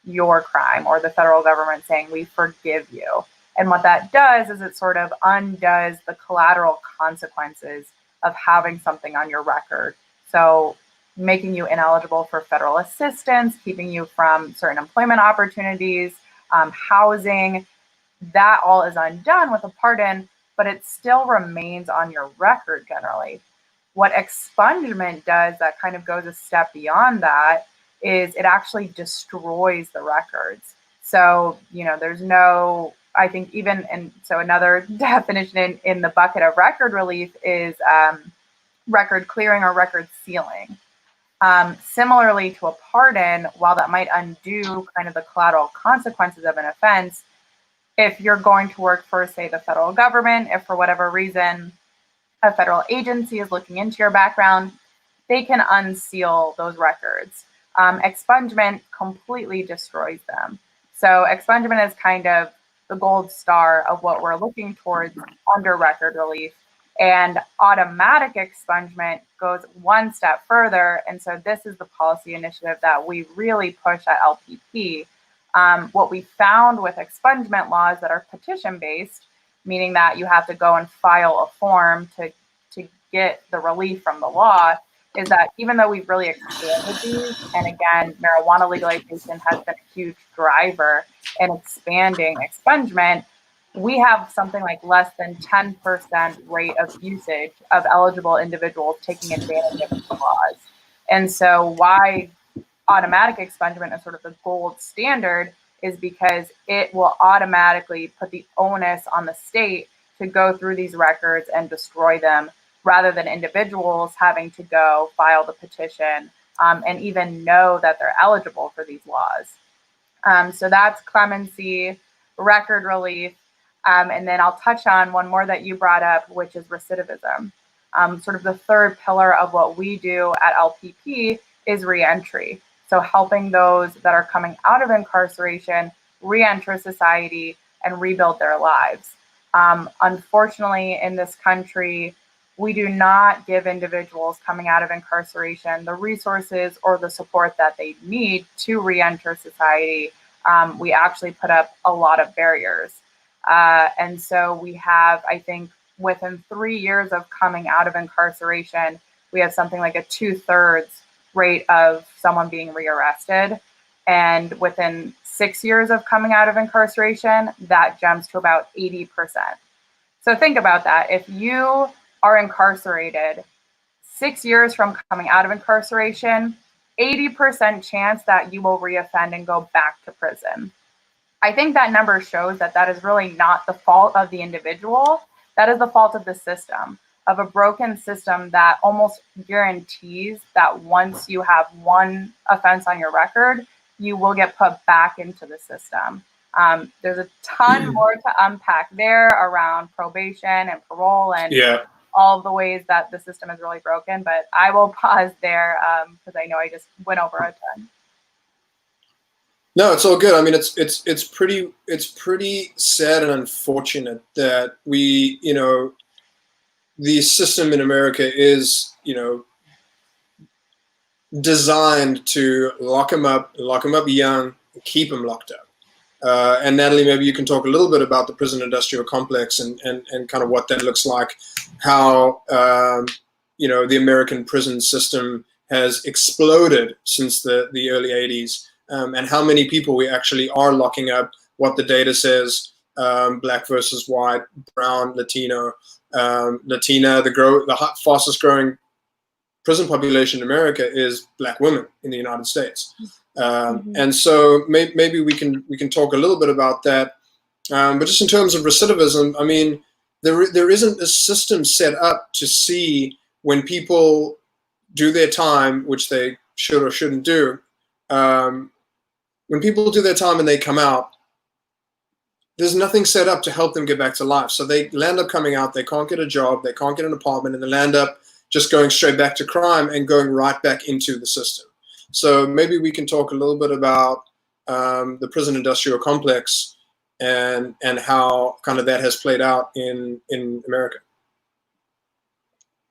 your crime, or the federal government saying we forgive you. And what that does is it sort of undoes the collateral consequences of having something on your record. So making you ineligible for federal assistance, keeping you from certain employment opportunities, housing, that all is undone with a pardon, but it still remains on your record generally. What expungement does that kind of goes a step beyond that is it actually destroys the records. So, you know, there's no, I think even, and so another definition in the bucket of record relief is record clearing or record sealing. Similarly to a pardon, while that might undo kind of the collateral consequences of an offense, if you're going to work for, say, the federal government, if for whatever reason a federal agency is looking into your background, they can unseal those records. Expungement completely destroys them. So expungement is kind of the gold star of what we're looking towards under record relief. And automatic expungement goes one step further. And so this is the policy initiative that we really push at LPP. What we found with expungement laws that are petition-based, meaning that you have to go and file a form to get the relief from the law, is that even though we've really expanded these, and again, marijuana legalization has been a huge driver in expanding expungement, we have something like less than 10% rate of usage of eligible individuals taking advantage of the laws. And so why automatic expungement is sort of the gold standard is because it will automatically put the onus on the state to go through these records and destroy them, rather than individuals having to go file the petition and even know that they're eligible for these laws. So that's clemency, record relief, and then I'll touch on one more that you brought up, which is recidivism. Sort of the third pillar of what we do at LPP is reentry. So helping those that are coming out of incarceration reenter society and rebuild their lives. Unfortunately, in this country, we do not give individuals coming out of incarceration the resources or the support that they need to reenter society. We actually put up a lot of barriers. And so we have, I think, within 3 years of coming out of incarceration, we have something like a 2/3 rate of someone being rearrested. And within 6 years of coming out of incarceration, that jumps to about 80%. So think about that. If you are incarcerated 6 years from coming out of incarceration, 80% chance that you will reoffend and go back to prison. I think that number shows that that is really not the fault of the individual. That is the fault of the system, of a broken system that almost guarantees that once you have one offense on your record, you will get put back into the system. There's a ton more to unpack there around probation and parole and all of the ways that the system is really broken, but I will pause there because I know I just went over a ton. No, it's all good. I mean, it's pretty sad and unfortunate that we, you know, the system in America is, you know, designed to lock them up young, and keep them locked up. And Natalie, maybe you can talk a little bit about the prison industrial complex and kind of what that looks like, how the American prison system has exploded since the early 80s, and how many people we actually are locking up, what the data says, black versus white, brown, Latino, Latina. The fastest growing prison population in America is black women in the United States. And so maybe we can talk a little bit about that. But just in terms of recidivism, I mean, there isn't a system set up to see when people do their time, which they should or shouldn't do. When people do their time and they come out, there's nothing set up to help them get back to life. So they land up coming out, they can't get a job, they can't get an apartment, and they land up just going straight back to crime and going right back into the system. So maybe we can talk a little bit about the prison industrial complex and how kind of that has played out in America.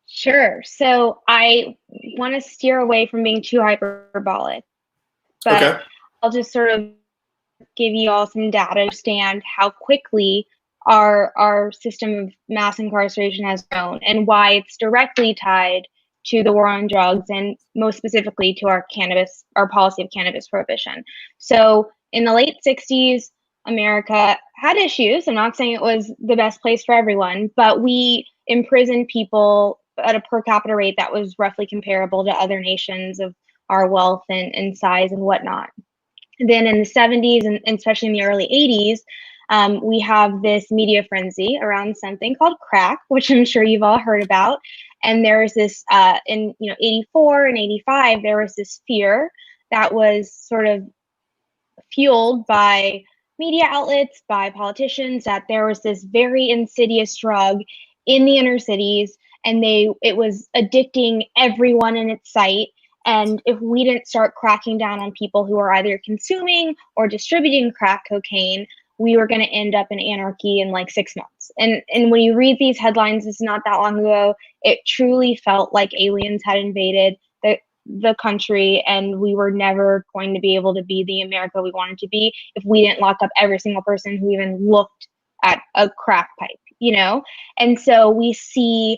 Sure. So I want to steer away from being too hyperbolic, but okay. I'll just sort of give you all some data to understand how quickly our system of mass incarceration has grown and why it's directly tied to the war on drugs and most specifically to our policy of cannabis prohibition. So in the late 60s, America had issues. I'm not saying it was the best place for everyone, but we imprisoned people at a per capita rate that was roughly comparable to other nations of our wealth and size and whatnot. Then in the 70s and especially in the early 80s, we have this media frenzy around something called crack, which I'm sure you've all heard about. And there's this in 84 and 85, there was this fear that was sort of fueled by media outlets, by politicians, that there was this very insidious drug in the inner cities, and it was addicting everyone in its sight. And if we didn't start cracking down on people who are either consuming or distributing crack cocaine, we were going to end up in anarchy in like 6 months. And when you read these headlines, it's not that long ago, it truly felt like aliens had invaded the country, and we were never going to be able to be the America we wanted to be if we didn't lock up every single person who even looked at a crack pipe, And so we see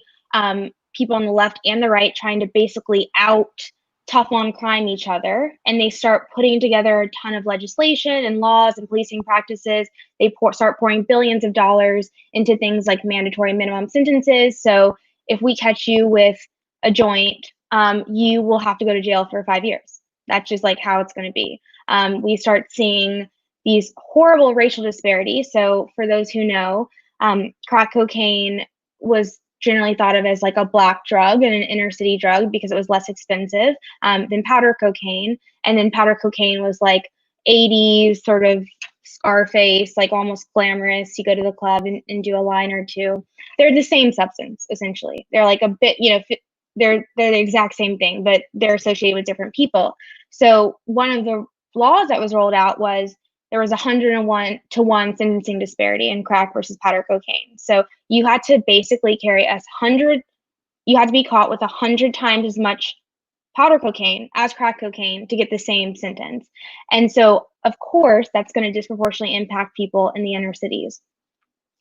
people on the left and the right trying to basically out tough on crime each other, and they start putting together a ton of legislation and laws and policing practices. They start pouring billions of dollars into things like mandatory minimum sentences. So if we catch you with a joint, you will have to go to jail for 5 years. That's just like how it's going to be. We start seeing these horrible racial disparities. So for those who know, crack cocaine was generally thought of as like a black drug and an inner city drug because it was less expensive than powder cocaine. And then powder cocaine was like 80s sort of Scarface, like almost glamorous. You go to the club and do a line or two. They're the same substance, essentially. They're like a bit, they're the exact same thing, but they're associated with different people. So one of the laws that was rolled out was there was 101-to-1 sentencing disparity in crack versus powder cocaine. So you had to basically carry you had to be caught with 100 times as much powder cocaine as crack cocaine to get the same sentence. And so, of course, that's going to disproportionately impact people in the inner cities.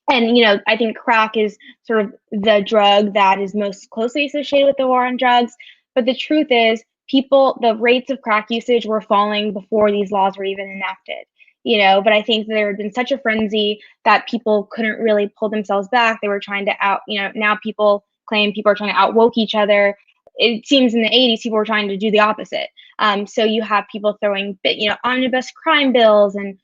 And, I think crack is sort of the drug that is most closely associated with the war on drugs. But the truth is, the rates of crack usage were falling before these laws were even enacted. But I think there had been such a frenzy that people couldn't really pull themselves back. They were trying to now people claim people are trying to out-woke each other. It seems in the 80s, people were trying to do the opposite. So you have people throwing, omnibus crime bills and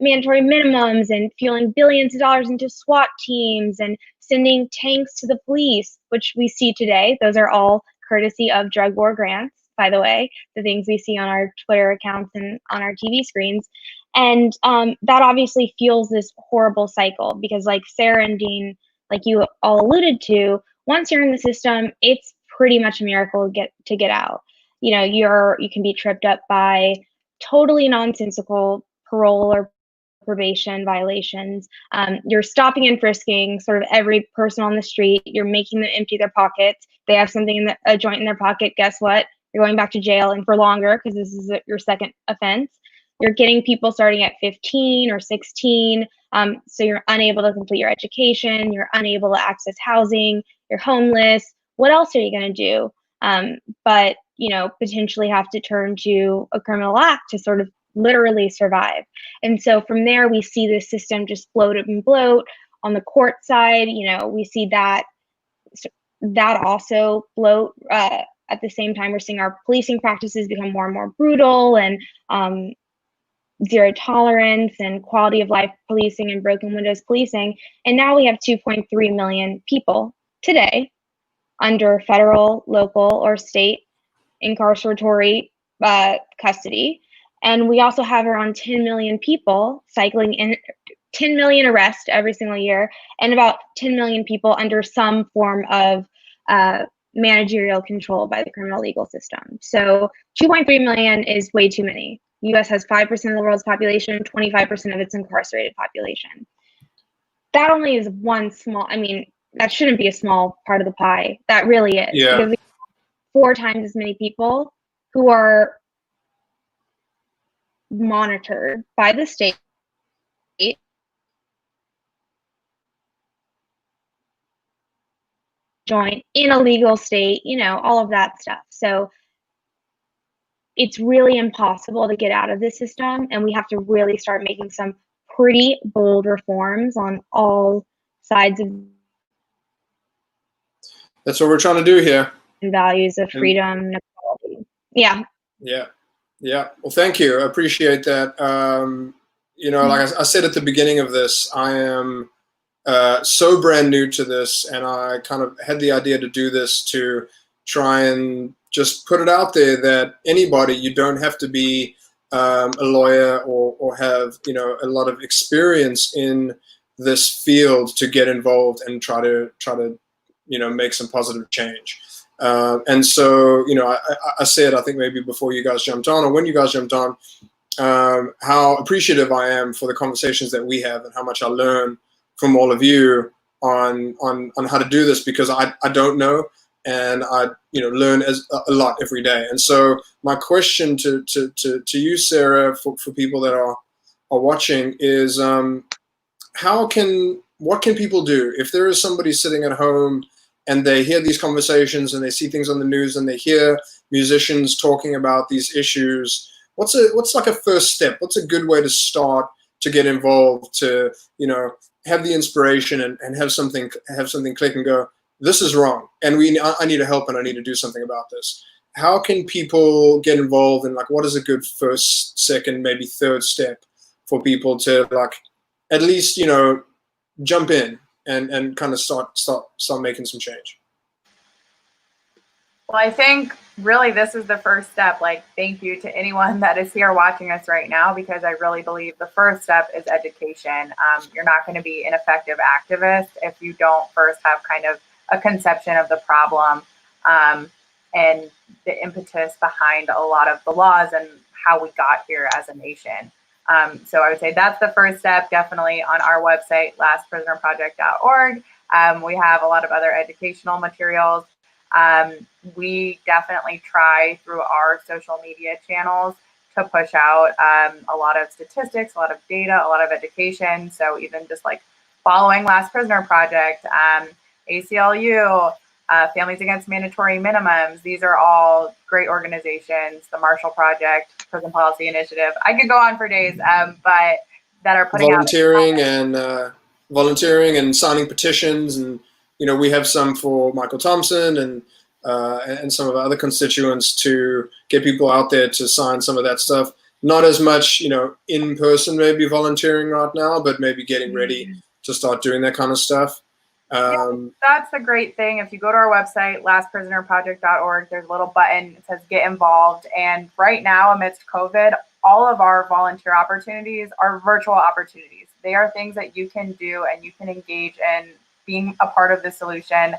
mandatory minimums and fueling billions of dollars into SWAT teams and sending tanks to the police, which we see today. Those are all courtesy of drug war grants, by the way, the things we see on our Twitter accounts and on our TV screens. And that obviously fuels this horrible cycle because like Sarah and Dean, like you all alluded to, once you're in the system, it's pretty much a miracle to get out. You can be tripped up by totally nonsensical parole or probation violations. You're stopping and frisking sort of every person on the street. You're making them empty their pockets. They have a joint in their pocket. Guess what? You're going back to jail and for longer because this is your second offense. You're getting people starting at 15 or 16. So you're unable to complete your education. You're unable to access housing. You're homeless. what else are you going to do? But, you know, potentially have to turn to a criminal act to sort of literally survive. And so from there, we see the system just bloat and bloat. On the court side, you know, we see that also bloat. At the same time, we're seeing our policing practices become more and more brutal, and zero tolerance and quality of life policing and broken windows policing. And now we have 2.3 million people today under federal, local, or state incarceratory custody. And we also have around 10 million people cycling in, 10 million arrests every single year, and about 10 million people under some form of managerial control by the criminal legal system. So 2.3 million is way too many. US has 5% of the world's population, 25% of its incarcerated population. That only is one small, I mean, that shouldn't be a small part of the pie. That really is. Yeah. Because we have 4 times as many people who are monitored by the state joint in a legal state, you know, all of that stuff. So it's really impossible to get out of this system, and we have to really start making some pretty bold reforms on all sides of That's what we're trying to do here. values of freedom and equality. Yeah. Yeah. Yeah. Well, thank you. I appreciate that. You know, like I said at the beginning of this, I am so brand new to this, and I kind of had the idea to do this to try and just put it out there that anybody, you don't have to be a lawyer or have, you know, a lot of experience in this field to get involved and try to you know, make some positive change. And so, you know, I said, I think maybe before you guys jumped on, or when you guys jumped on, how appreciative I am for the conversations that we have and how much I learn from all of you on how to do this, because I don't know, and I, you know, learn a lot every day. And so my question to you, Sarah, for people that are watching is, what can people do if there is somebody sitting at home and they hear these conversations and they see things on the news and they hear musicians talking about these issues? What's like a first step? What's a good way to start to get involved, to, you know, have the inspiration and have something click and go, this is wrong, and I need help, and I need to do something about this? How can people get involved, and like, what is a good first, second, maybe third step for people to, like, at least, you know, jump in and kind of start making some change? Well, I think really this is the first step. Like, thank you to anyone that is here watching us right now, because I really believe the first step is education. You're not going to be an effective activist if you don't first have kind of a conception of the problem and the impetus behind a lot of the laws and how we got here as a nation. So I would say that's the first step. Definitely on our website, lastprisonerproject.org. We have a lot of other educational materials. We definitely try through our social media channels to push out a lot of statistics, a lot of data, a lot of education. So even just like following Last Prisoner Project, ACLU, Families Against Mandatory Minimums, these are all great organizations. The Marshall Project, Prison Policy Initiative. I could go on for days, but that are putting volunteering and signing petitions, and, you know, we have some for Michael Thompson and some of our other constituents to get people out there to sign some of that stuff. Not as much, you know, in person, maybe volunteering right now, but maybe getting ready to start doing that kind of stuff. Yeah, that's the great thing. If you go to our website, lastprisonerproject.org, there's a little button that says get involved. And right now, amidst COVID, all of our volunteer opportunities are virtual opportunities. They are things that you can do and you can engage in being a part of the solution.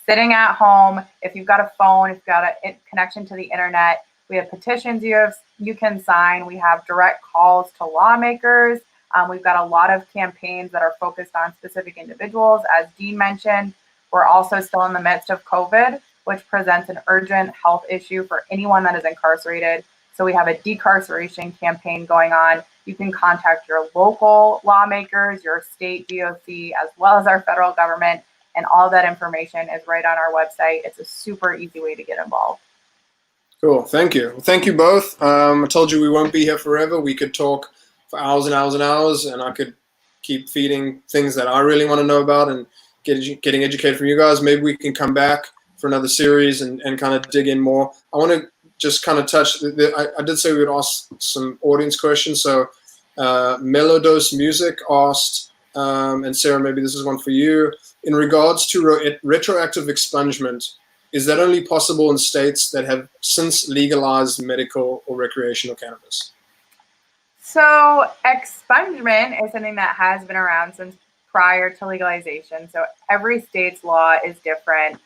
Sitting at home, if you've got a phone, if you've got a connection to the internet, we have petitions you can sign. We have direct calls to lawmakers. We've got a lot of campaigns that are focused on specific individuals. As Dean mentioned, we're also still in the midst of COVID, which presents an urgent health issue for anyone that is incarcerated. So we have a decarceration campaign going on. You can contact your local lawmakers, your state DOC, as well as our federal government, And all that information is right on our website. It's a super easy way to get involved. Cool. Thank you. Thank you both. I told you we won't be here forever. We could talk for hours and hours and hours, and I could keep feeding things that I really want to know about and getting educated from you guys. Maybe we can come back for another series and kind of dig in more. I want to just kind of touch, I did say we would ask some audience questions. So Melodose Music asked, and Sarah, maybe this is one for you. In regards to retroactive expungement, is that only possible in states that have since legalized medical or recreational cannabis? So expungement is something that has been around since prior to legalization. So every state's law is different.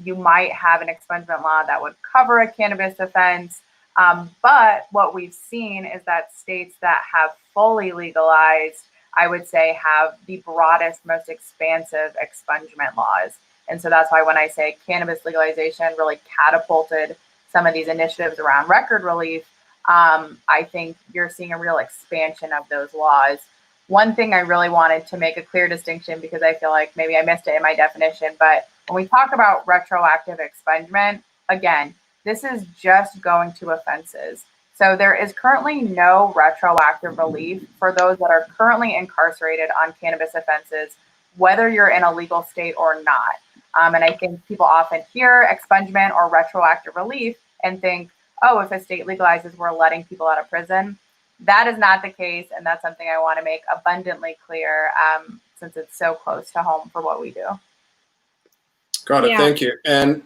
You might have an expungement law that would cover a cannabis offense. But what we've seen is that states that have fully legalized, I would say, have the broadest, most expansive expungement laws. And so that's why when I say cannabis legalization really catapulted some of these initiatives around record relief, I think you're seeing a real expansion of those laws. One thing I really wanted to make a clear distinction, because I feel like maybe I missed it in my definition, but when we talk about retroactive expungement, again, this is just going to offenses. So there is currently no retroactive relief for those that are currently incarcerated on cannabis offenses, whether you're in a legal state or not. And I think people often hear expungement or retroactive relief and think, oh, if a state legalizes, we're letting people out of prison. That is not the case, and that's something I want to make abundantly clear, since it's so close to home for what we do. Got it. Yeah. Thank you. And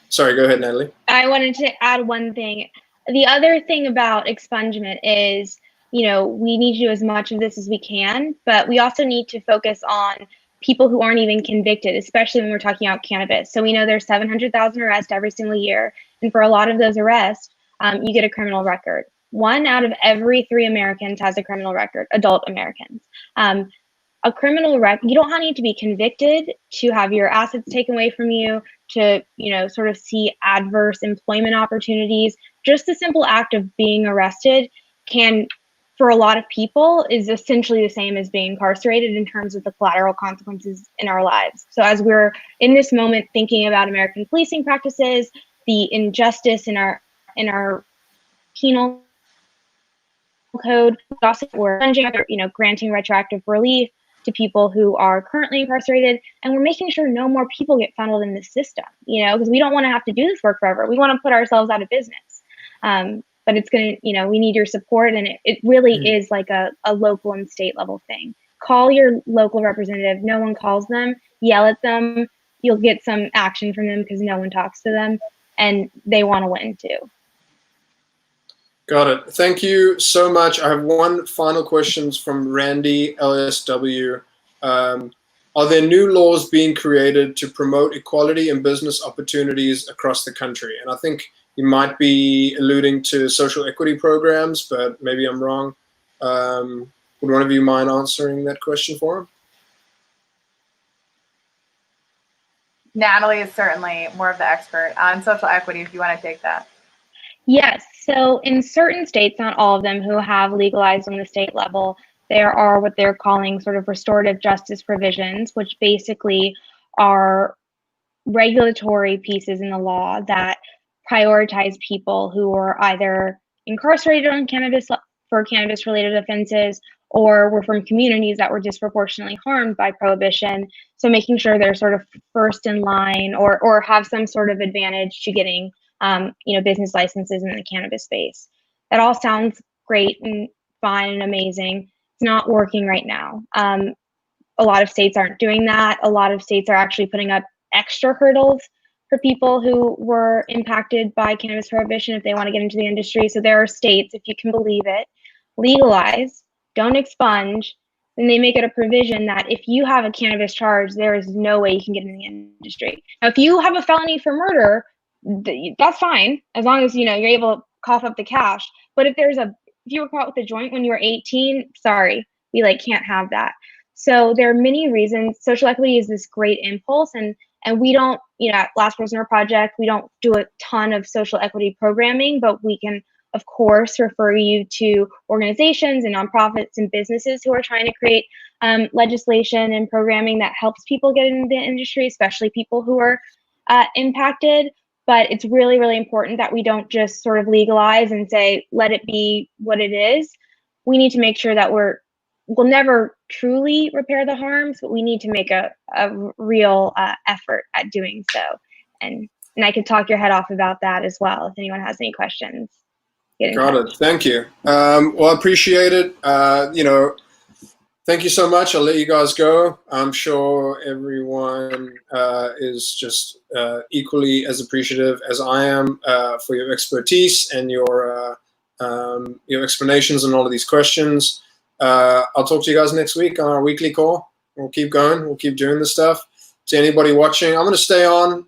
sorry, go ahead, Natalie. I wanted to add one thing. The other thing about expungement is, we need to do as much of this as we can, but we also need to focus on people who aren't even convicted, especially when we're talking about cannabis. So we know there's 700,000 arrests every single year. And for a lot of those arrests, you get a criminal record. 1 out of every 3 Americans has a criminal record, adult Americans. A criminal record, you don't need to be convicted to have your assets taken away from you, to, sort of see adverse employment opportunities. Just the simple act of being arrested can, for a lot of people, is essentially the same as being incarcerated in terms of the collateral consequences in our lives. So as we're in this moment thinking about American policing practices, the injustice in our penal code, also we're granting retroactive relief to people who are currently incarcerated, and we're making sure no more people get funneled in the system, because we don't want to have to do this work forever. We want to put ourselves out of business. But it's going to, we need your support, and it really is like a local and state level thing. Call your local representative. No one calls them. Yell at them. You'll get some action from them because no one talks to them, and they want to win too. Got it. Thank you so much. I have one final question from Randy LSW. Are there new laws being created to promote equality and business opportunities across the country? And I think you might be alluding to social equity programs, but maybe I'm wrong. Would one of you mind answering that question for him? Natalie is certainly more of the expert on social equity, if you want to take that. Yes. So in certain states, not all of them, who have legalized on the state level, there are what they're calling sort of restorative justice provisions, which basically are regulatory pieces in the law that prioritize people who are either incarcerated on cannabis for cannabis-related offenses, or were from communities that were disproportionately harmed by prohibition. So making sure they're sort of first in line, or have some sort of advantage to getting business licenses in the cannabis space. That all sounds great and fine and amazing. It's not working right now. A lot of states aren't doing that. A lot of states are actually putting up extra hurdles for people who were impacted by cannabis prohibition if they want to get into the industry. So there are states, if you can believe it, legalize, don't expunge, then they make it a provision that if you have a cannabis charge, there is no way you can get in the industry. Now, if you have a felony for murder, that's fine, as long as you're able to cough up the cash. But if you were caught with a joint when you were 18, sorry, we can't have that. So there are many reasons. Social equity is this great impulse, and we don't, at Last Prisoner Project, we don't do a ton of social equity programming, but we can of course, refer you to organizations and nonprofits and businesses who are trying to create legislation and programming that helps people get into the industry, especially people who are impacted. But it's really, really important that we don't just sort of legalize and say, let it be what it is. We need to make sure that we'll never truly repair the harms, but we need to make a real effort at doing so. And I could talk your head off about that as well if anyone has any questions. Got it. Thank you. Well, I appreciate it. Thank you so much. I'll let you guys go. I'm sure everyone is just equally as appreciative as I am for your expertise and your explanations on all of these questions. I'll talk to you guys next week on our weekly call. We'll keep going. We'll keep doing this stuff. To anybody watching, I'm going to stay on.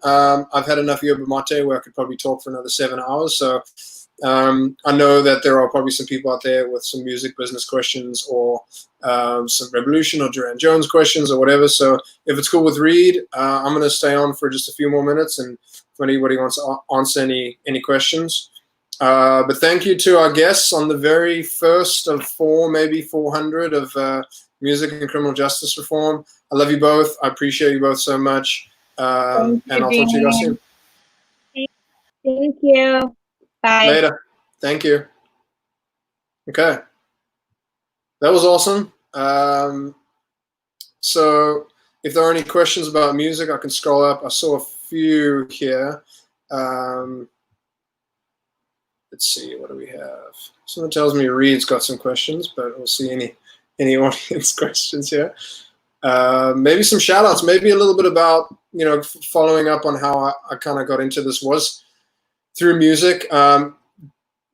I've had enough yerba mate where I could probably talk for another 7 hours. So I know that there are probably some people out there with some music business questions or some Rebelution or Durand Jones questions or whatever. So if it's cool with Reed, I'm going to stay on for just a few more minutes. And if anybody wants to answer any questions. But thank you to our guests on the very first of 4, maybe 400 of music and criminal justice reform. I love you both. I appreciate you both so much. And I'll talk to you guys soon. Thank you. Bye. Later. Thank you. Okay. That was awesome. So if there are any questions about music, I can scroll up. I saw a few here. Let's see, what do we have? Someone tells me Reed's got some questions, but we'll see any audience questions here. Maybe some shout outs, maybe a little bit about, following up on how I kind of got into this was through music.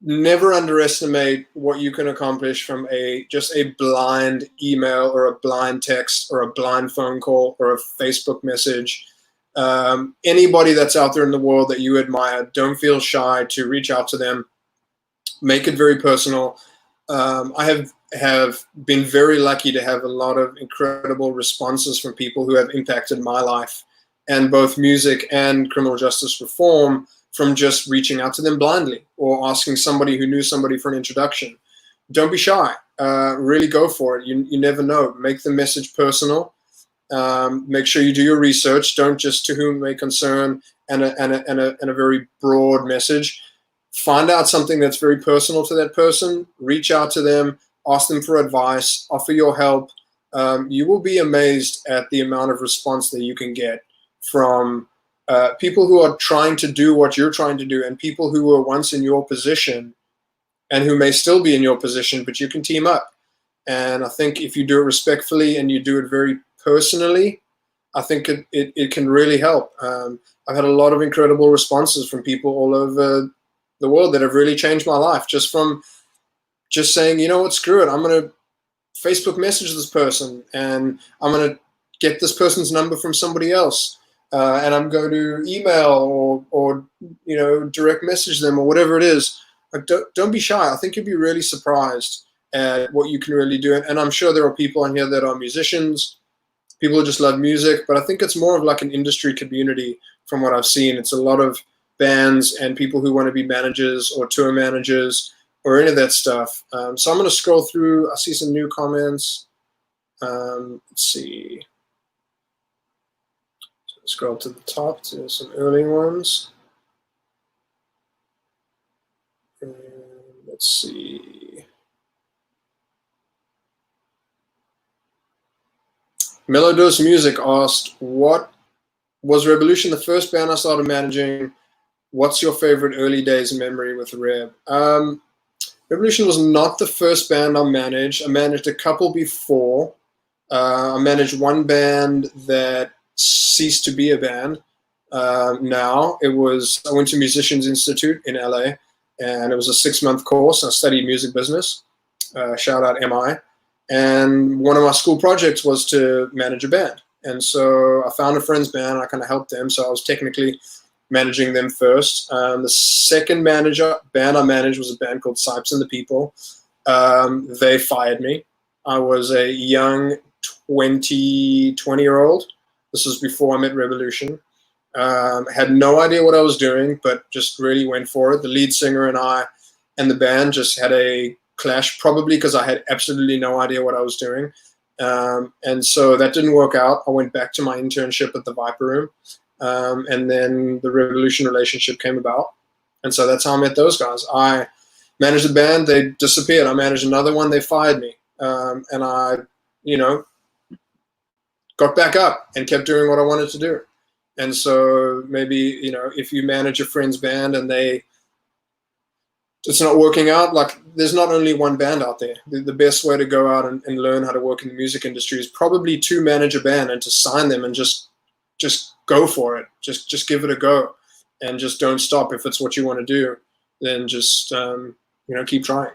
Never underestimate what you can accomplish from just a blind email or a blind text or a blind phone call or a Facebook message. Anybody that's out there in the world that you admire, don't feel shy to reach out to them. Make it very personal. I have been very lucky to have a lot of incredible responses from people who have impacted my life and both music and criminal justice reform from just reaching out to them blindly or asking somebody who knew somebody for an introduction. Don't be shy. Really go for it. You never know. Make the message personal. Make sure you do your research. Don't just to whom may concern and a very broad message. Find out something that's very personal to that person. Reach out to them. Ask them for advice. Offer your help. You will be amazed at the amount of response that you can get from people who are trying to do what you're trying to do and people who were once in your position and who may still be in your position, but you can team up. And I think if you do it respectfully and you do it very personally, I think it can really help. I've had a lot of incredible responses from people all over the world that have really changed my life just from just saying, you know what, screw it. I'm going to Facebook message this person and I'm going to get this person's number from somebody else. And I'm going to email or direct message them or whatever it is. Like, don't be shy. I think you'll be really surprised at what you can really do. And I'm sure there are people on here that are musicians, people who just love music, but I think it's more of like an industry community from what I've seen. It's a lot of bands and people who want to be managers or tour managers or any of that stuff. So I'm going to scroll through. I see some new comments. Let's see. So scroll to the top to some early ones. Let's see. Melodose Music asked, what was Rebelution the first band I started managing? What's your favorite early days memory with Reb? Rebelution was not the first band I managed. I managed a couple before. I managed one band that ceased to be a band. Now I went to Musicians Institute in LA, and it was a 6-month course. I studied music business. Shout out MI. And one of my school projects was to manage a band. And so I found a friend's band. I kind of helped them. So I was technically managing them first. The second band I managed was a band called Sipes and the People. They fired me. I was a young 20-year-old. This was before I met Rebelution. Had no idea what I was doing, but just really went for it. The lead singer and I and the band just had a clash, probably because I had absolutely no idea what I was doing. And so that didn't work out. I went back to my internship at the Viper Room, and then the Rebelution relationship came about. And so that's how I met those guys. I managed the band, they disappeared. I managed another one, they fired me. And I, got back up and kept doing what I wanted to do. And so maybe, if you manage a friend's band and it's not working out, like there's not only one band out there. The best way to go out and learn how to work in the music industry is probably to manage a band and to sign them and just go for it. Just give it a go and just don't stop. If it's what you want to do, then just, keep trying.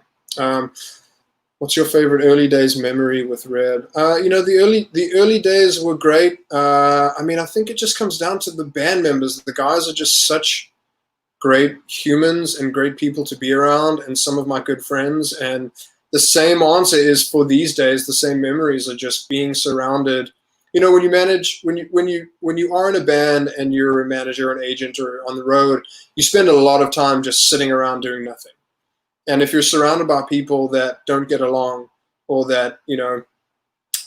What's your favorite early days memory with Red? The early days were great. I think it just comes down to the band members. The guys are just such great humans and great people to be around, and some of my good friends. And the same answer is for these days. The same memories are just being surrounded. When you manage, when you are in a band and you're a manager, an agent, or on the road, you spend a lot of time just sitting around doing nothing. And if you're surrounded by people that don't get along, or that,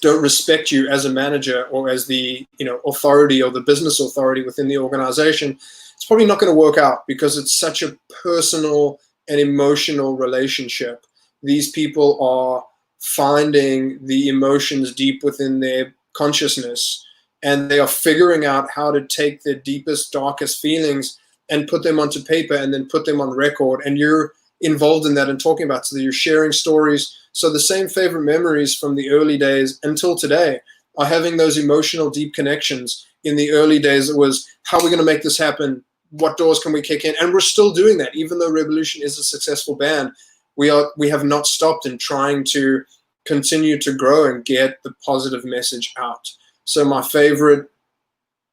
don't respect you as a manager or as the, authority or the business authority within the organization, it's probably not going to work out, because it's such a personal and emotional relationship. These people are finding the emotions deep within their consciousness, and they are figuring out how to take their deepest, darkest feelings and put them onto paper and then put them on record. And you're involved in that and talking about, so that you're sharing stories. So the same favorite memories from the early days until today are having those emotional deep connections. In the early days, it was, how are we going to make this happen? What doors can we kick in? And we're still doing that. Even though Rebelution is a successful band, we have not stopped in trying to continue to grow and get the positive message out. So my favorite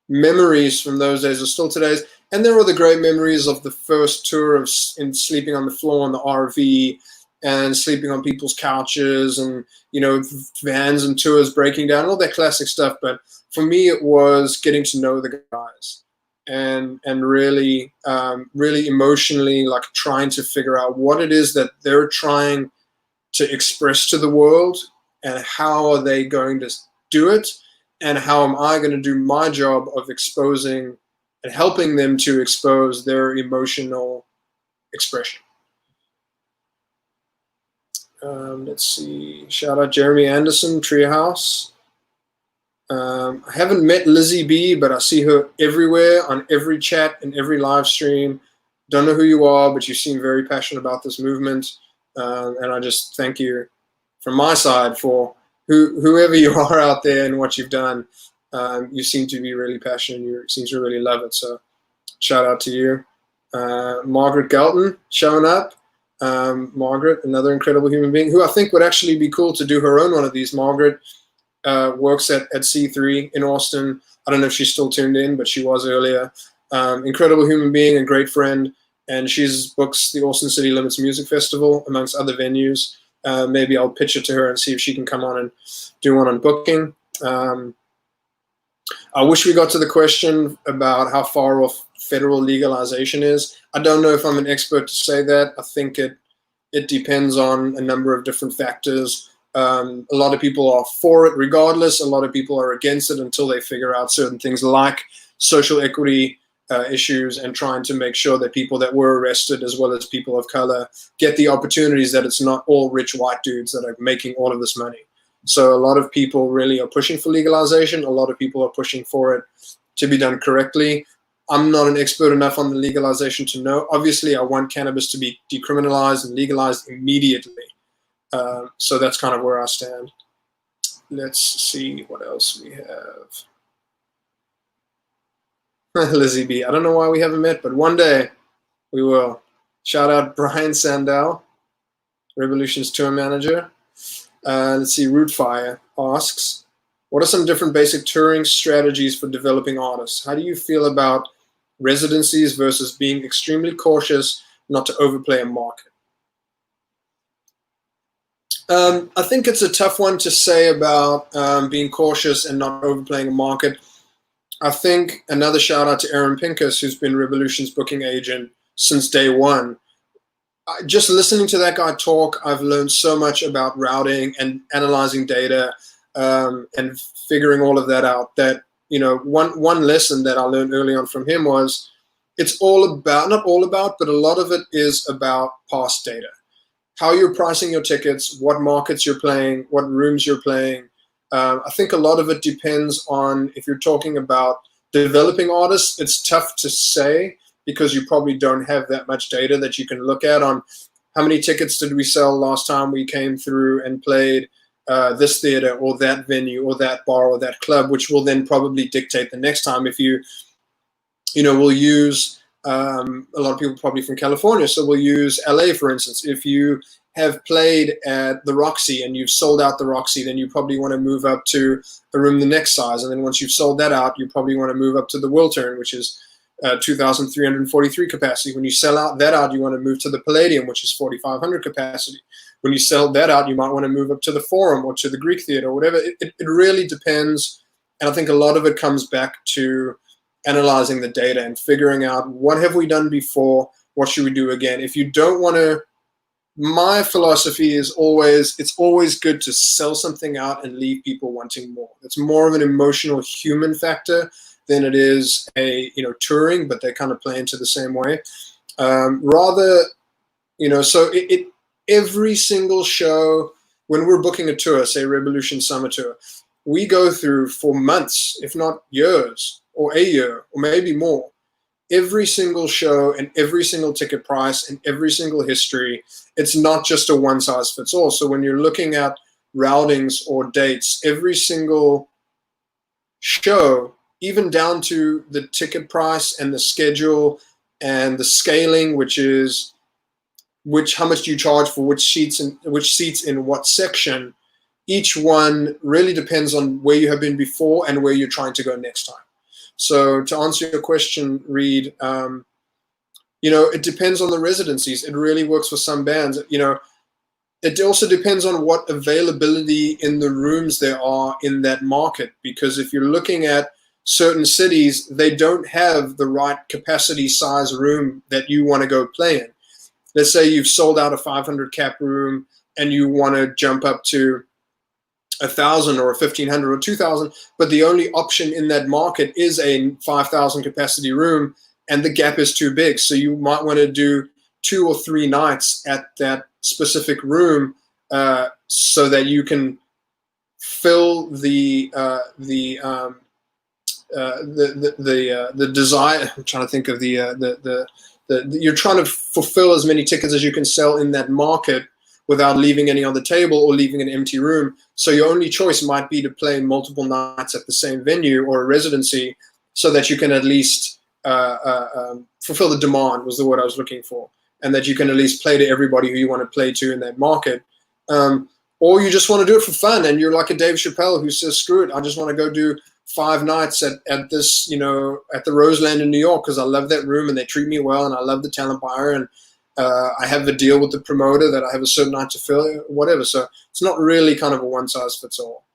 memories from those days are still today's. And there are the great memories of the first tour of sleeping on the floor in the RV and sleeping on people's couches, and, vans and tours breaking down, all that classic stuff. But for me, it was getting to know the guys and really, really emotionally, like, trying to figure out what it is that they're trying to express to the world, and how are they going to do it, and how am I going to do my job of exposing and helping them to expose their emotional expression. Let's see. Shout out Jeremy Anderson, Treehouse. I haven't met Lizzie B, but I see her everywhere on every chat and every live stream. Don't know who you are, but you seem very passionate about this movement. And I just thank you from my side for whoever you are out there and what you've done. You seem to be really passionate. You seem to really love it. So shout out to you. Margaret Galton showing up. Margaret, another incredible human being who I think would actually be cool to do her own one of these. Margaret works at C3 in Austin. I don't know if she's still tuned in, but she was earlier. Incredible human being and great friend. And she's books the Austin City Limits Music Festival, amongst other venues. Maybe I'll pitch it to her and see if she can come on and do one on booking. I wish we got to the question about how far off federal legalization is. I don't know if I'm an expert to say that. I think it depends on a number of different factors. A lot of people are for it regardless. A lot of people are against it until they figure out certain things like social equity issues, and trying to make sure that people that were arrested, as well as people of color, get the opportunities, that it's not all rich white dudes that are making all of this money. So a lot of people really are pushing for legalization. A lot of people are pushing for it to be done correctly. I'm not an expert enough on the legalization to know. Obviously, I want cannabis to be decriminalized and legalized immediately. So that's kind of where I stand. Let's see what else we have. Lizzie B. I don't know why we haven't met, but one day we will. Shout out Brian Sandell, Rebelution's tour manager. Let's see, Rootfire asks, what are some different basic touring strategies for developing artists? How do you feel about residencies versus being extremely cautious not to overplay a market? I think it's a tough one to say about being cautious and not overplaying a market. I think another shout out to Aaron Pincus, who's been Rebelution's booking agent since day one. just listening to that guy talk, I've learned so much about routing and analyzing data, and figuring all of that out. That, you know, one lesson that I learned early on from him was, it's all about, not all about, but a lot of it is about past data. How you're pricing your tickets, what markets you're playing, what rooms you're playing. I think a lot of it depends on, if you're talking about developing artists, it's tough to say because you probably don't have that much data that you can look at on how many tickets did we sell last time we came through and played this theater or that venue or that bar or that club, which will then probably dictate the next time. If you know, we'll use a lot of people probably from California, so we'll use LA for instance. If you have played at the Roxy and you've sold out the Roxy, then you probably want to move up to a room the next size, and then once you've sold that out, you probably want to move up to the Wiltern, which is 2,343 capacity. When you sell out that out, you want to move to the Palladium, which is 4,500 capacity. When you sell that out, you might want to move up to the Forum or to the Greek Theater or whatever. It really depends, and I think a lot of it comes back to analyzing the data and figuring out, what have we done before, what should we do again. If you don't want to, my philosophy is always, it's always good to sell something out and leave people wanting more. It's more of an emotional human factor than it is a, you know, touring, but they kind of play into the same way. Rather, you know, so every single show, when we're booking a tour, say Rebelution Summer Tour, we go through for months, if not years, or a year, or maybe more, every single show and every single ticket price and every single history. It's not just a one size fits all. So when you're looking at routings or dates, every single show, even down to the ticket price and the schedule and the scaling, which is how much do you charge for which seats in what section, each one really depends on where you have been before and where you're trying to go next time. So to answer your question, Reed, you know, it depends on the residencies. It really works for some bands. You know, it also depends on what availability in the rooms there are in that market. Because if you're looking at certain cities, they don't have the right capacity size room that you want to go play in. Let's say you've sold out a 500 cap room and you want to jump up to 1,000 or 1,500 or 2,000, but the only option in that market is a 5,000 capacity room, and the gap is too big. So you might want to do 2 or 3 nights at that specific room, so that you can fill the desire. I'm trying to think of you're trying to fulfill as many tickets as you can sell in that market without leaving any on the table or leaving an empty room. So your only choice might be to play multiple nights at the same venue or a residency, so that you can at least fulfill the demand, was the word I was looking for, and that you can at least play to everybody who you want to play to in that market. Or you just want to do it for fun, and you're like a Dave Chappelle who says, screw it, I just want to go do 5 nights at this, you know, at the Roseland in New York, because I love that room and they treat me well, and I love the talent buyer, and I have a deal with the promoter that I have a certain night to fill, whatever. So it's not really kind of a one size fits all.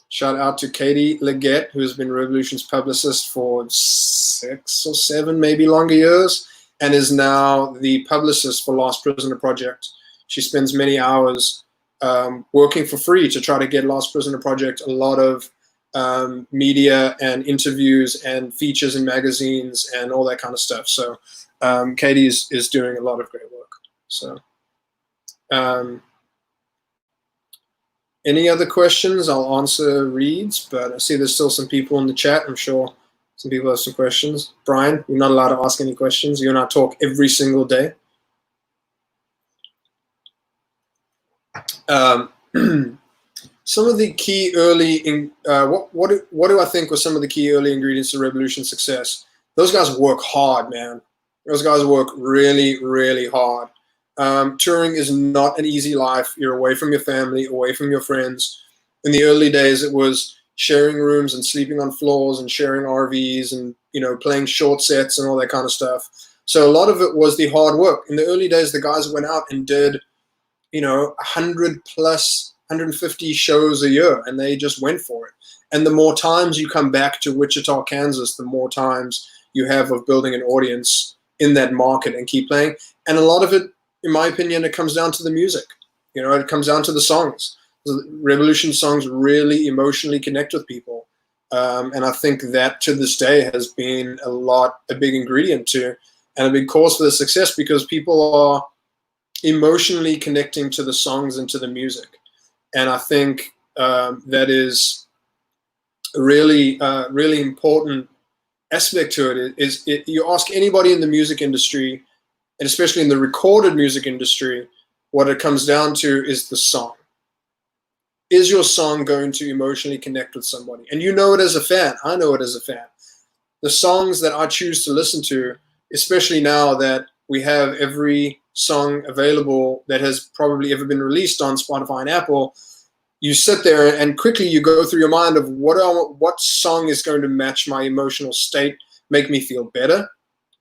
Shout out to Katie Leggett, who has been Rebelution's publicist for 6 or 7, maybe longer years, and is now the publicist for Last Prisoner Project. She spends many hours working for free to try to get Last Prisoner Project a lot of media and interviews and features in magazines and all that kind of stuff. So Katie is doing a lot of great work. So any other questions? I'll answer Reed's, but I see there's still some people in the chat. I'm sure some people have some questions. Brian, you're not allowed to ask any questions. You and I talk every single day. Some of the key early, what do I think were some of the key early ingredients to Rebelution success? Those guys work hard, man. Those guys work really, really hard. Touring is not an easy life. You're away from your family, away from your friends. In the early days, it was sharing rooms and sleeping on floors and sharing RVs and, you know, playing short sets and all that kind of stuff. So a lot of it was the hard work. In the early days, the guys went out and did, you know, 100 plus, 150 shows a year, and they just went for it. And the more times you come back to Wichita, Kansas, the more times you have of building an audience in that market and keep playing. And a lot of it in my opinion, it comes down to the music. It comes down to the songs. The Rebelution songs really emotionally connect with people. And I think that to this day has been a big ingredient to, and a big cause for the success, because people are emotionally connecting to the songs and to the music. And I think that is a really, really important aspect to it. You ask anybody in the music industry, and especially in the recorded music industry, what it comes down to is the song. Is your song going to emotionally connect with somebody? And you know it as a fan. I know it as a fan. The songs that I choose to listen to, especially now that we have every song available that has probably ever been released on Spotify and Apple, you sit there and quickly you go through your mind of what song is going to match my emotional state, make me feel better,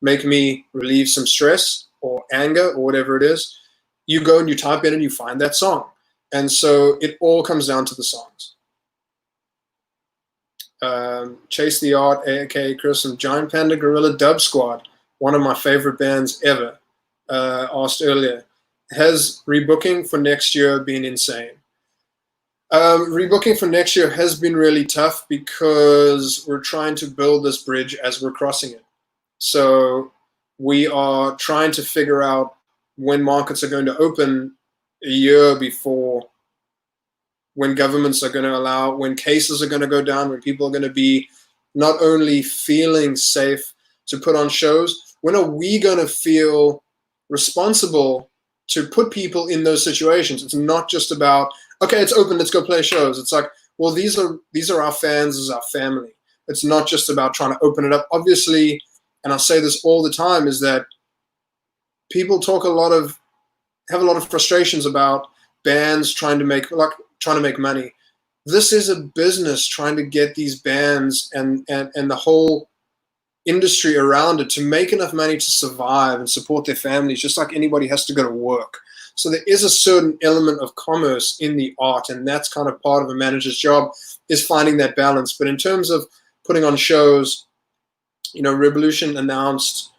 make me relieve some stress or anger or whatever it is. You go and you type in and you find that song. And so it all comes down to the songs. Chase the Art, aka Chris from Giant Panda Gorilla Dub Squad, one of my favorite bands ever, asked earlier, has rebooking for next year been insane? Rebooking for next year has been really tough because we're trying to build this bridge as we're crossing it. So we are trying to figure out when markets are going to open a year before, when governments are going to allow, when cases are going to go down, when people are going to be not only feeling safe to put on shows, when are we going to feel responsible to put people in those situations? It's not just about, okay, it's open, let's go play shows. It's like, well, these are our fans, this is our family. It's not just about trying to open it up. Obviously, and I say this all the time, is that people have a lot of frustrations about bands trying to make money. This is a business trying to get these bands and the whole industry around it to make enough money to survive and support their families, just like anybody has to go to work. So there is a certain element of commerce in the art, and that's kind of part of a manager's job, is finding that balance. But in terms of putting on shows, Rebelution announced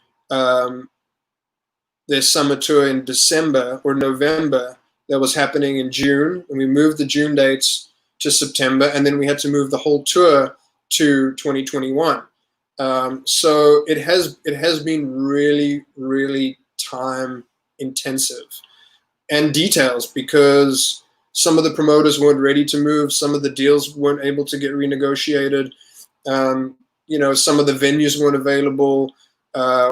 their summer tour in December or November that was happening in June, and we moved the June dates to September, and then we had to move the whole tour to 2021. So it has been really, really time intensive and details, because some of the promoters weren't ready to move, some of the deals weren't able to get renegotiated, some of the venues weren't available.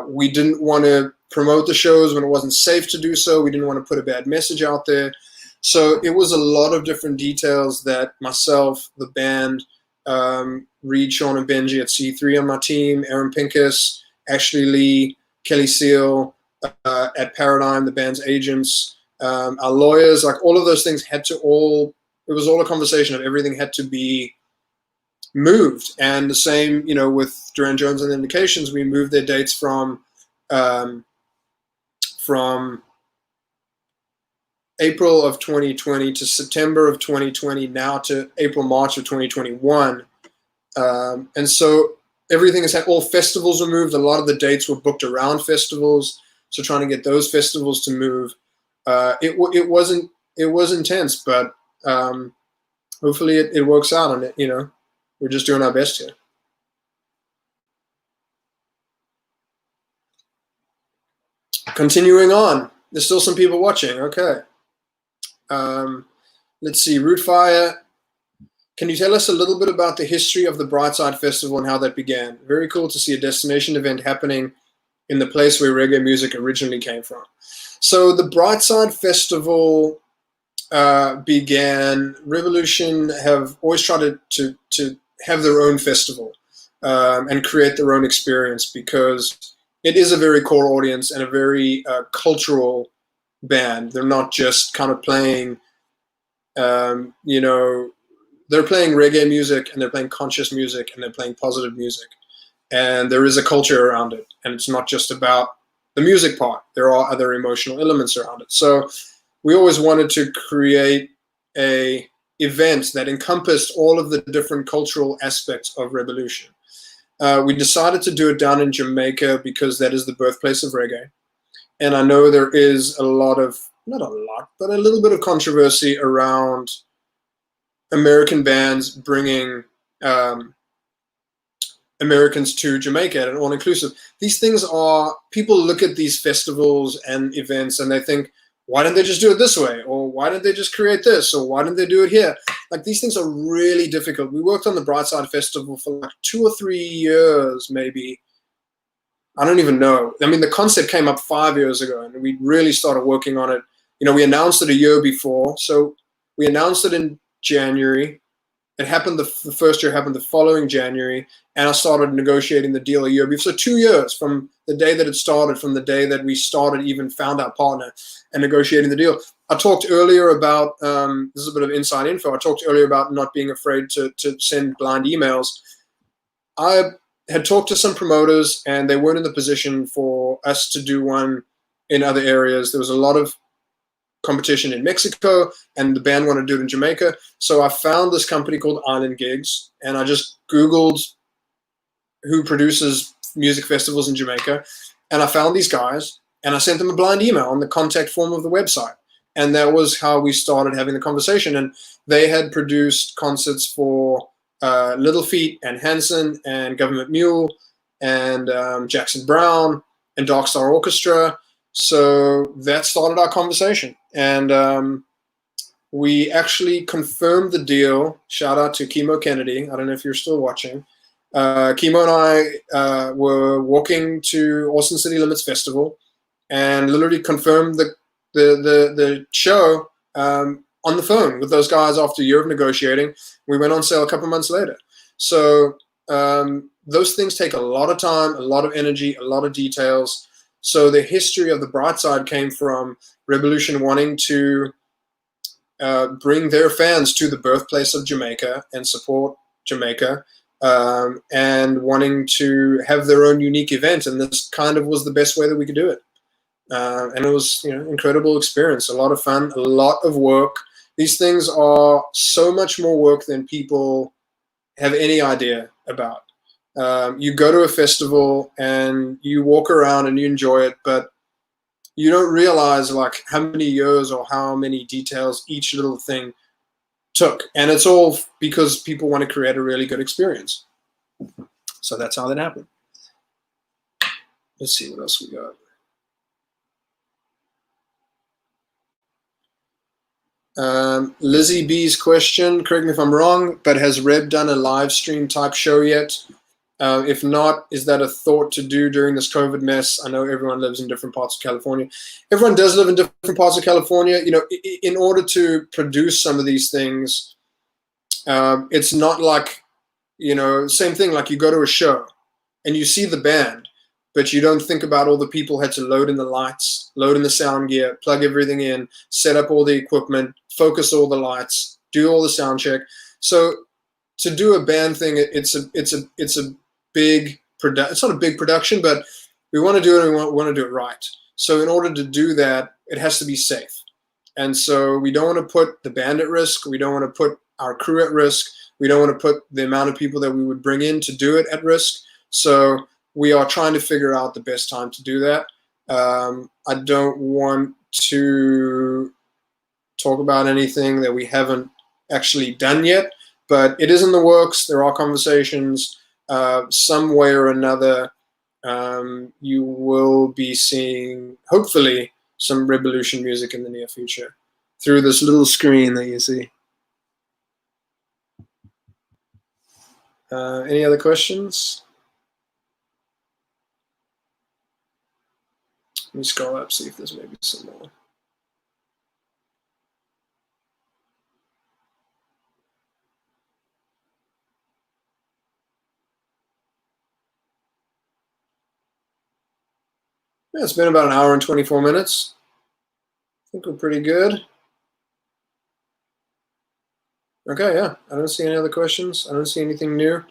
We didn't want to promote the shows when it wasn't safe to do so. We didn't want to put a bad message out there. So it was a lot of different details that myself, the band, Reed, Sean, and Benji at C3 on my team, Aaron Pincus, Ashley Lee, Kelly Seal at Paradigm, the band's agents, our lawyers, like all of those things it was all a conversation of everything had to be moved. And the same, with Durand Jones and the Indications, we moved their dates from April of 2020 to September of 2020, now to April, March of 2021. And so everything has had, all festivals were moved. A lot of the dates were booked around festivals. So trying to get those festivals to move, it was intense, but hopefully it works out, and we're just doing our best here. Continuing on, there's still some people watching. Okay. Let's see, Rootfire. Can you tell us a little bit about the history of the Brightside Festival and how that began? Very cool to see a destination event happening in the place where reggae music originally came from. So the Brightside Festival began, Rebelution have always tried to have their own festival and create their own experience, because it is a very core audience and a very cultural band. They're not just kind of playing, they're playing reggae music, and they're playing conscious music, and they're playing positive music. And there is a culture around it, and it's not just about the music part. There are other emotional elements around it. So we always wanted to create a event that encompassed all of the different cultural aspects of Rebelution. We decided to do it down in Jamaica because that is the birthplace of reggae. And I know there is a lot of, not a lot, but a little bit of controversy around American bands bringing Americans to Jamaica at an all-inclusive. These things are, people look at these festivals and events and they think, why didn't they just do it this way? Or why didn't they just create this? Or why didn't they do it here? Like, these things are really difficult. We worked on the Brightside Festival for like 2 or 3 years, maybe. I don't even know. I mean, the concept came up 5 years ago and we really started working on it. You know, we announced it a year before. So we announced it in January. It happened, the first year happened the following January, and I started negotiating the deal a year before. So 2 years from the day that it started, from the day that we started, even found our partner and negotiating the deal. I talked earlier about, this is a bit of inside info, I talked earlier about not being afraid to send blind emails. I had talked to some promoters and they weren't in the position for us to do one in other areas. There was a lot of competition in Mexico and the band wanted to do it in Jamaica. So I found this company called Island Gigs and I just Googled who produces music festivals in Jamaica. And I found these guys and I sent them a blind email on the contact form of the website. And that was how we started having the conversation. And they had produced concerts for Little Feat and Hanson and Government Mule and Jackson Brown and Dark Star Orchestra. So that started our conversation. And we actually confirmed the deal. Shout out to Chemo Kennedy. I don't know if you're still watching. Chemo and I were walking to Austin City Limits Festival and literally confirmed the show on the phone with those guys after a year of negotiating. We went on sale a couple months later. So those things take a lot of time, a lot of energy, a lot of details. So the history of the Brightside came from Rebelution wanting to bring their fans to the birthplace of Jamaica and support Jamaica, and wanting to have their own unique event. And this kind of was the best way that we could do it. And it was, you know, incredible experience, a lot of fun, a lot of work. These things are so much more work than people have any idea about. You go to a festival and you walk around and you enjoy it, but you don't realize like how many years or how many details each little thing took. And it's all because people want to create a really good experience. So that's how that happened. Let's see what else we got. Lizzie B's question, correct me if I'm wrong, but has Reb done a live stream type show yet? If not, is that a thought to do during this COVID mess? I know everyone lives in different parts of California. Everyone does live in different parts of California. You know, in order to produce some of these things, it's not like, you know, same thing like you go to a show and you see the band, but you don't think about all the people who had to load in the lights, load in the sound gear, plug everything in, set up all the equipment, focus all the lights, do all the sound check. So to do a band thing, it's a big it's not a big production, but we want to do it and we want to do it right. So in order to do that, it has to be safe. And so we don't want to put the band at risk. We don't want to put our crew at risk. We don't want to put the amount of people that we would bring in to do it at risk. So we are trying to figure out the best time to do that. I don't want to talk about anything that we haven't actually done yet, but it is in the works. There are conversations. Some way or another, you will be seeing, hopefully, some Rebelution music in the near future through this little screen that you see. Any other questions? Let me scroll up, see if there's maybe some more. Yeah, it's been about an hour and 24 minutes. I think we're pretty good. Okay, yeah, I don't see any other questions. I don't see anything new.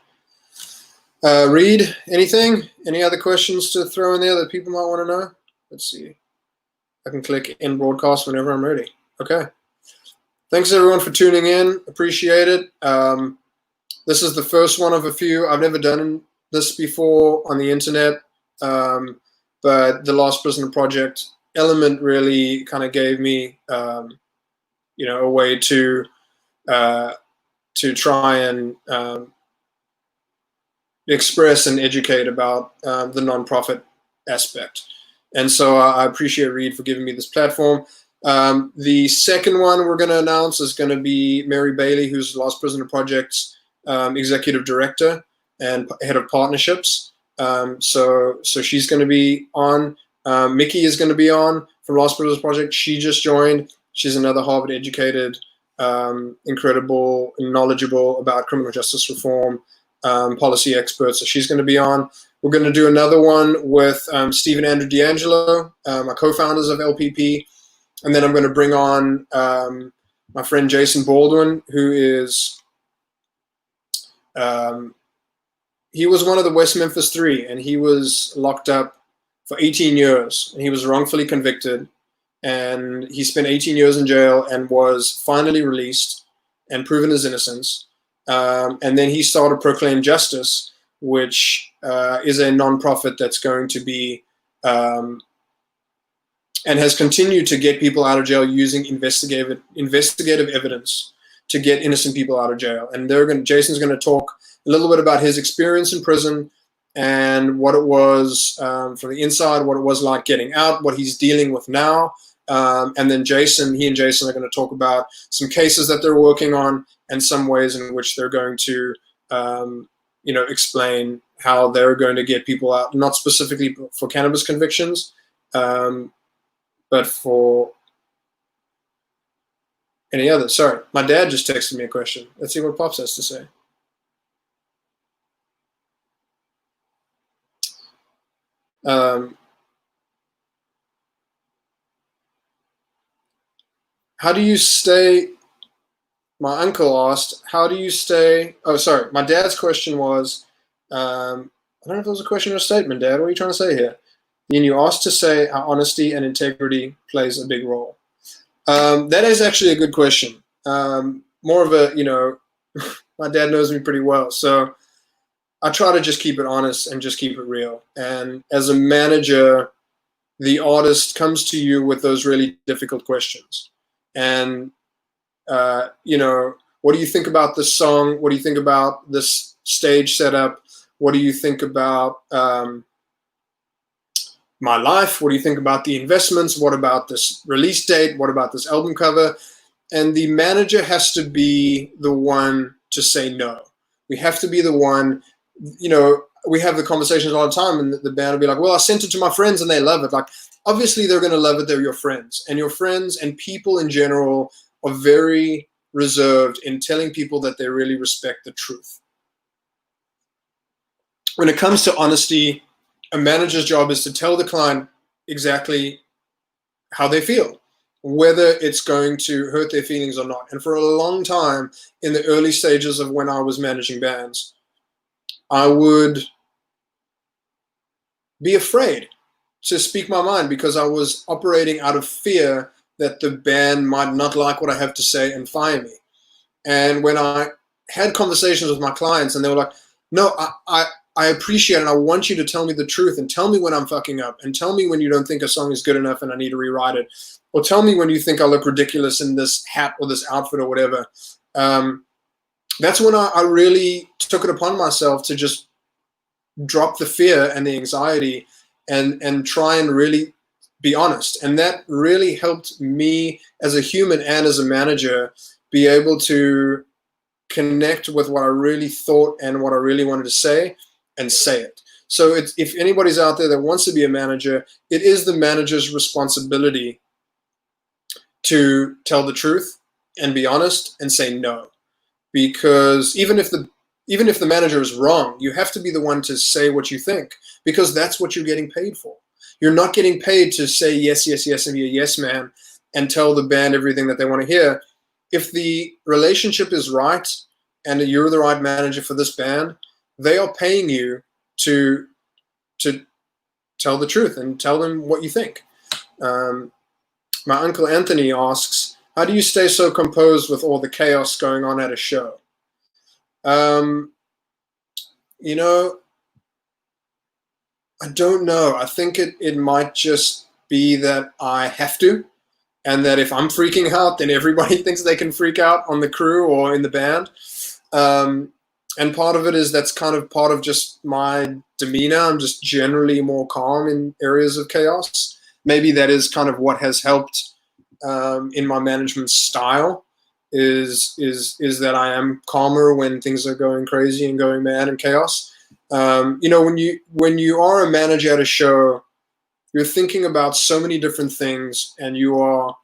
Reed, anything? Any other questions to throw in there that people might want to know? Let's see. I can click end broadcast whenever I'm ready. Okay. Thanks everyone for tuning in. Appreciate it. This is the first one of a few. I've never done this before on the internet. But the Last Prisoner Project element really kind of gave me, you know, a way to try and express and educate about the nonprofit aspect. And so I appreciate Reed for giving me this platform. The second one we're going to announce is going to be Mary Bailey, who's Lost Prisoner Project's executive director and head of partnerships. So she's going to be on. Mickey is going to be on from Lost Prisoners Project. She just joined. She's another Harvard-educated, incredible, knowledgeable about criminal justice reform, policy expert. So she's going to be on. We're going to do another one with Stephen Andrew D'Angelo, my co-founders of LPP. And then I'm going to bring on my friend Jason Baldwin, who is, he was one of the West Memphis Three, and he was locked up for 18 years, and he was wrongfully convicted. And he spent 18 years in jail and was finally released and proven his innocence. And then he started Proclaim Justice, which is a nonprofit that's going to be and has continued to get people out of jail using investigative evidence to get innocent people out of jail. And Jason's going to talk a little bit about his experience in prison and what it was from the inside, what it was like getting out, what he's dealing with now. And then he and Jason are going to talk about some cases that they're working on and some ways in which they're going to, you know, explain how they're going to get people out, not specifically for cannabis convictions, but for any other. Sorry, my dad just texted me a question. Let's see what Pops has to say. How do you stay? My uncle asked, how do you stay? Oh, sorry. My dad's question was, I don't know if it was a question or a statement, Dad. What are you trying to say here? And you asked to say how honesty and integrity plays a big role. That is actually a good question. More of a, you know, my dad knows me pretty well. So I try to just keep it honest and just keep it real. And as a manager, the artist comes to you with those really difficult questions. And, you know, what do you think about this song? What do you think about this stage setup? What do you think about my life? What do you think about the investments? What about this release date? What about this album cover? And the manager has to be the one to say no. We have to be the one, you know, we have the conversations all the time, and the band will be like, well, I sent it to my friends and they love it. Like, obviously they're going to love it. They're your friends, and your friends and people in general are very reserved in telling people that they really respect the truth. When it comes to honesty, a manager's job is to tell the client exactly how they feel, whether it's going to hurt their feelings or not. And for a long time, in the early stages of when I was managing bands, I would be afraid to speak my mind because I was operating out of fear that the band might not like what I have to say and fire me. And when I had conversations with my clients and they were like, no, I appreciate it and I want you to tell me the truth and tell me when I'm fucking up and tell me when you don't think a song is good enough and I need to rewrite it, or tell me when you think I look ridiculous in this hat or this outfit or whatever. That's when I really took it upon myself to just drop the fear and the anxiety and try and really be honest. And that really helped me as a human and as a manager be able to connect with what I really thought and what I really wanted to say and say it. So if anybody's out there that wants to be a manager, it is the manager's responsibility to tell the truth and be honest and say no. Because even if the manager is wrong, you have to be the one to say what you think, because that's what you're getting paid for. You're not getting paid to say yes, yes, yes, and be a yes man and tell the band everything that they want to hear. If the relationship is right and you're the right manager for this band, they are paying you to tell the truth and tell them what you think. My uncle Anthony asks, how do you stay so composed with all the chaos going on at a show? You know, I don't know. I think it might just be that I have to, and that if I'm freaking out, then everybody thinks they can freak out on the crew or in the band. And part of it is that's kind of part of just my demeanor. I'm just generally more calm in areas of chaos. Maybe that is kind of what has helped in my management style, is that I am calmer when things are going crazy and going mad and chaos. You know, when you are a manager at a show, you're thinking about so many different things, and you are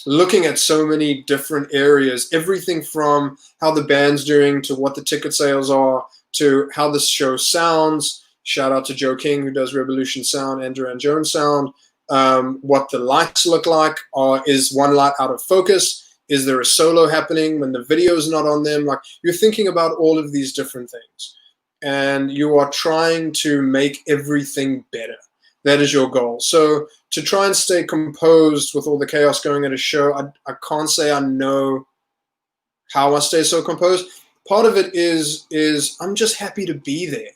looking at so many different areas, everything from how the band's doing to what the ticket sales are to how the show sounds. Shout out to Joe King, who does Rebelution sound and Durand Jones sound. What the lights look like. Is one light out of focus? Is there a solo happening when the video's not on them? Like, you're thinking about all of these different things, and you are trying to make everything better. That is your goal. So to try and stay composed with all the chaos going at a show, I can't say I know how I stay so composed. Part of it is I'm just happy to be there.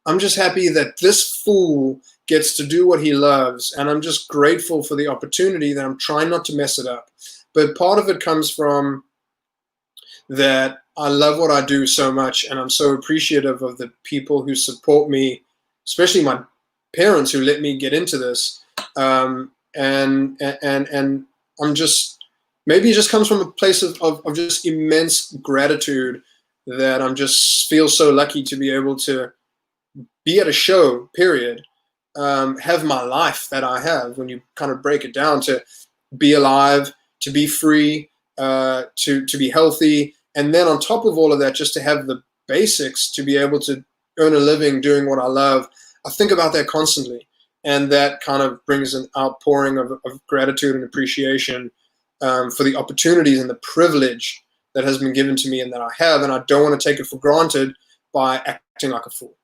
I'm just happy that this fool gets to do what he loves, and I'm just grateful for the opportunity that I'm trying not to mess it up. But part of it comes from that I love what I do so much, and I'm so appreciative of the people who support me, especially my parents who let me get into this. And I'm just, maybe it just comes from a place of just immense gratitude that I'm just feel so lucky to be able to be at a show, period, have my life that I have, when you kind of break it down, to be alive, to be free, to be healthy. And then on top of all of that, just to have the basics to be able to earn a living doing what I love. I think about that constantly. And that kind of brings an outpouring of gratitude and appreciation for the opportunities and the privilege that has been given to me and that I have. And I don't want to take it for granted by acting like a fool.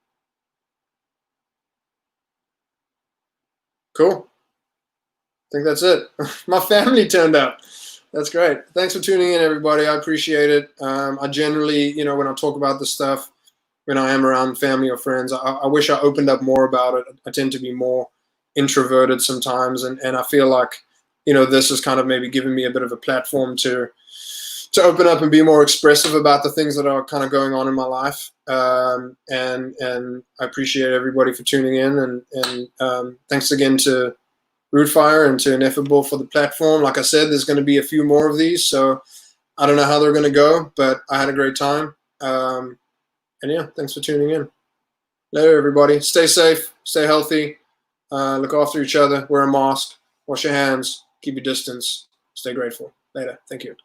Cool. I think that's it. My family turned up. That's great. Thanks for tuning in, everybody. I appreciate it. I generally, you know, when I talk about this stuff, when I am around family or friends, I wish I opened up more about it. I tend to be more introverted sometimes, and I feel like, you know, this has kind of maybe given me a bit of a platform to open up and be more expressive about the things that are kind of going on in my life. And I appreciate everybody for tuning in, and thanks again to Rootfire and to Ineffable for the platform. Like I said, there's going to be a few more of these, so I don't know how they're going to go, but I had a great time. And yeah, thanks for tuning in. Later, everybody. Stay safe, stay healthy, look after each other, wear a mask, wash your hands, keep your distance, stay grateful. Later. Thank you.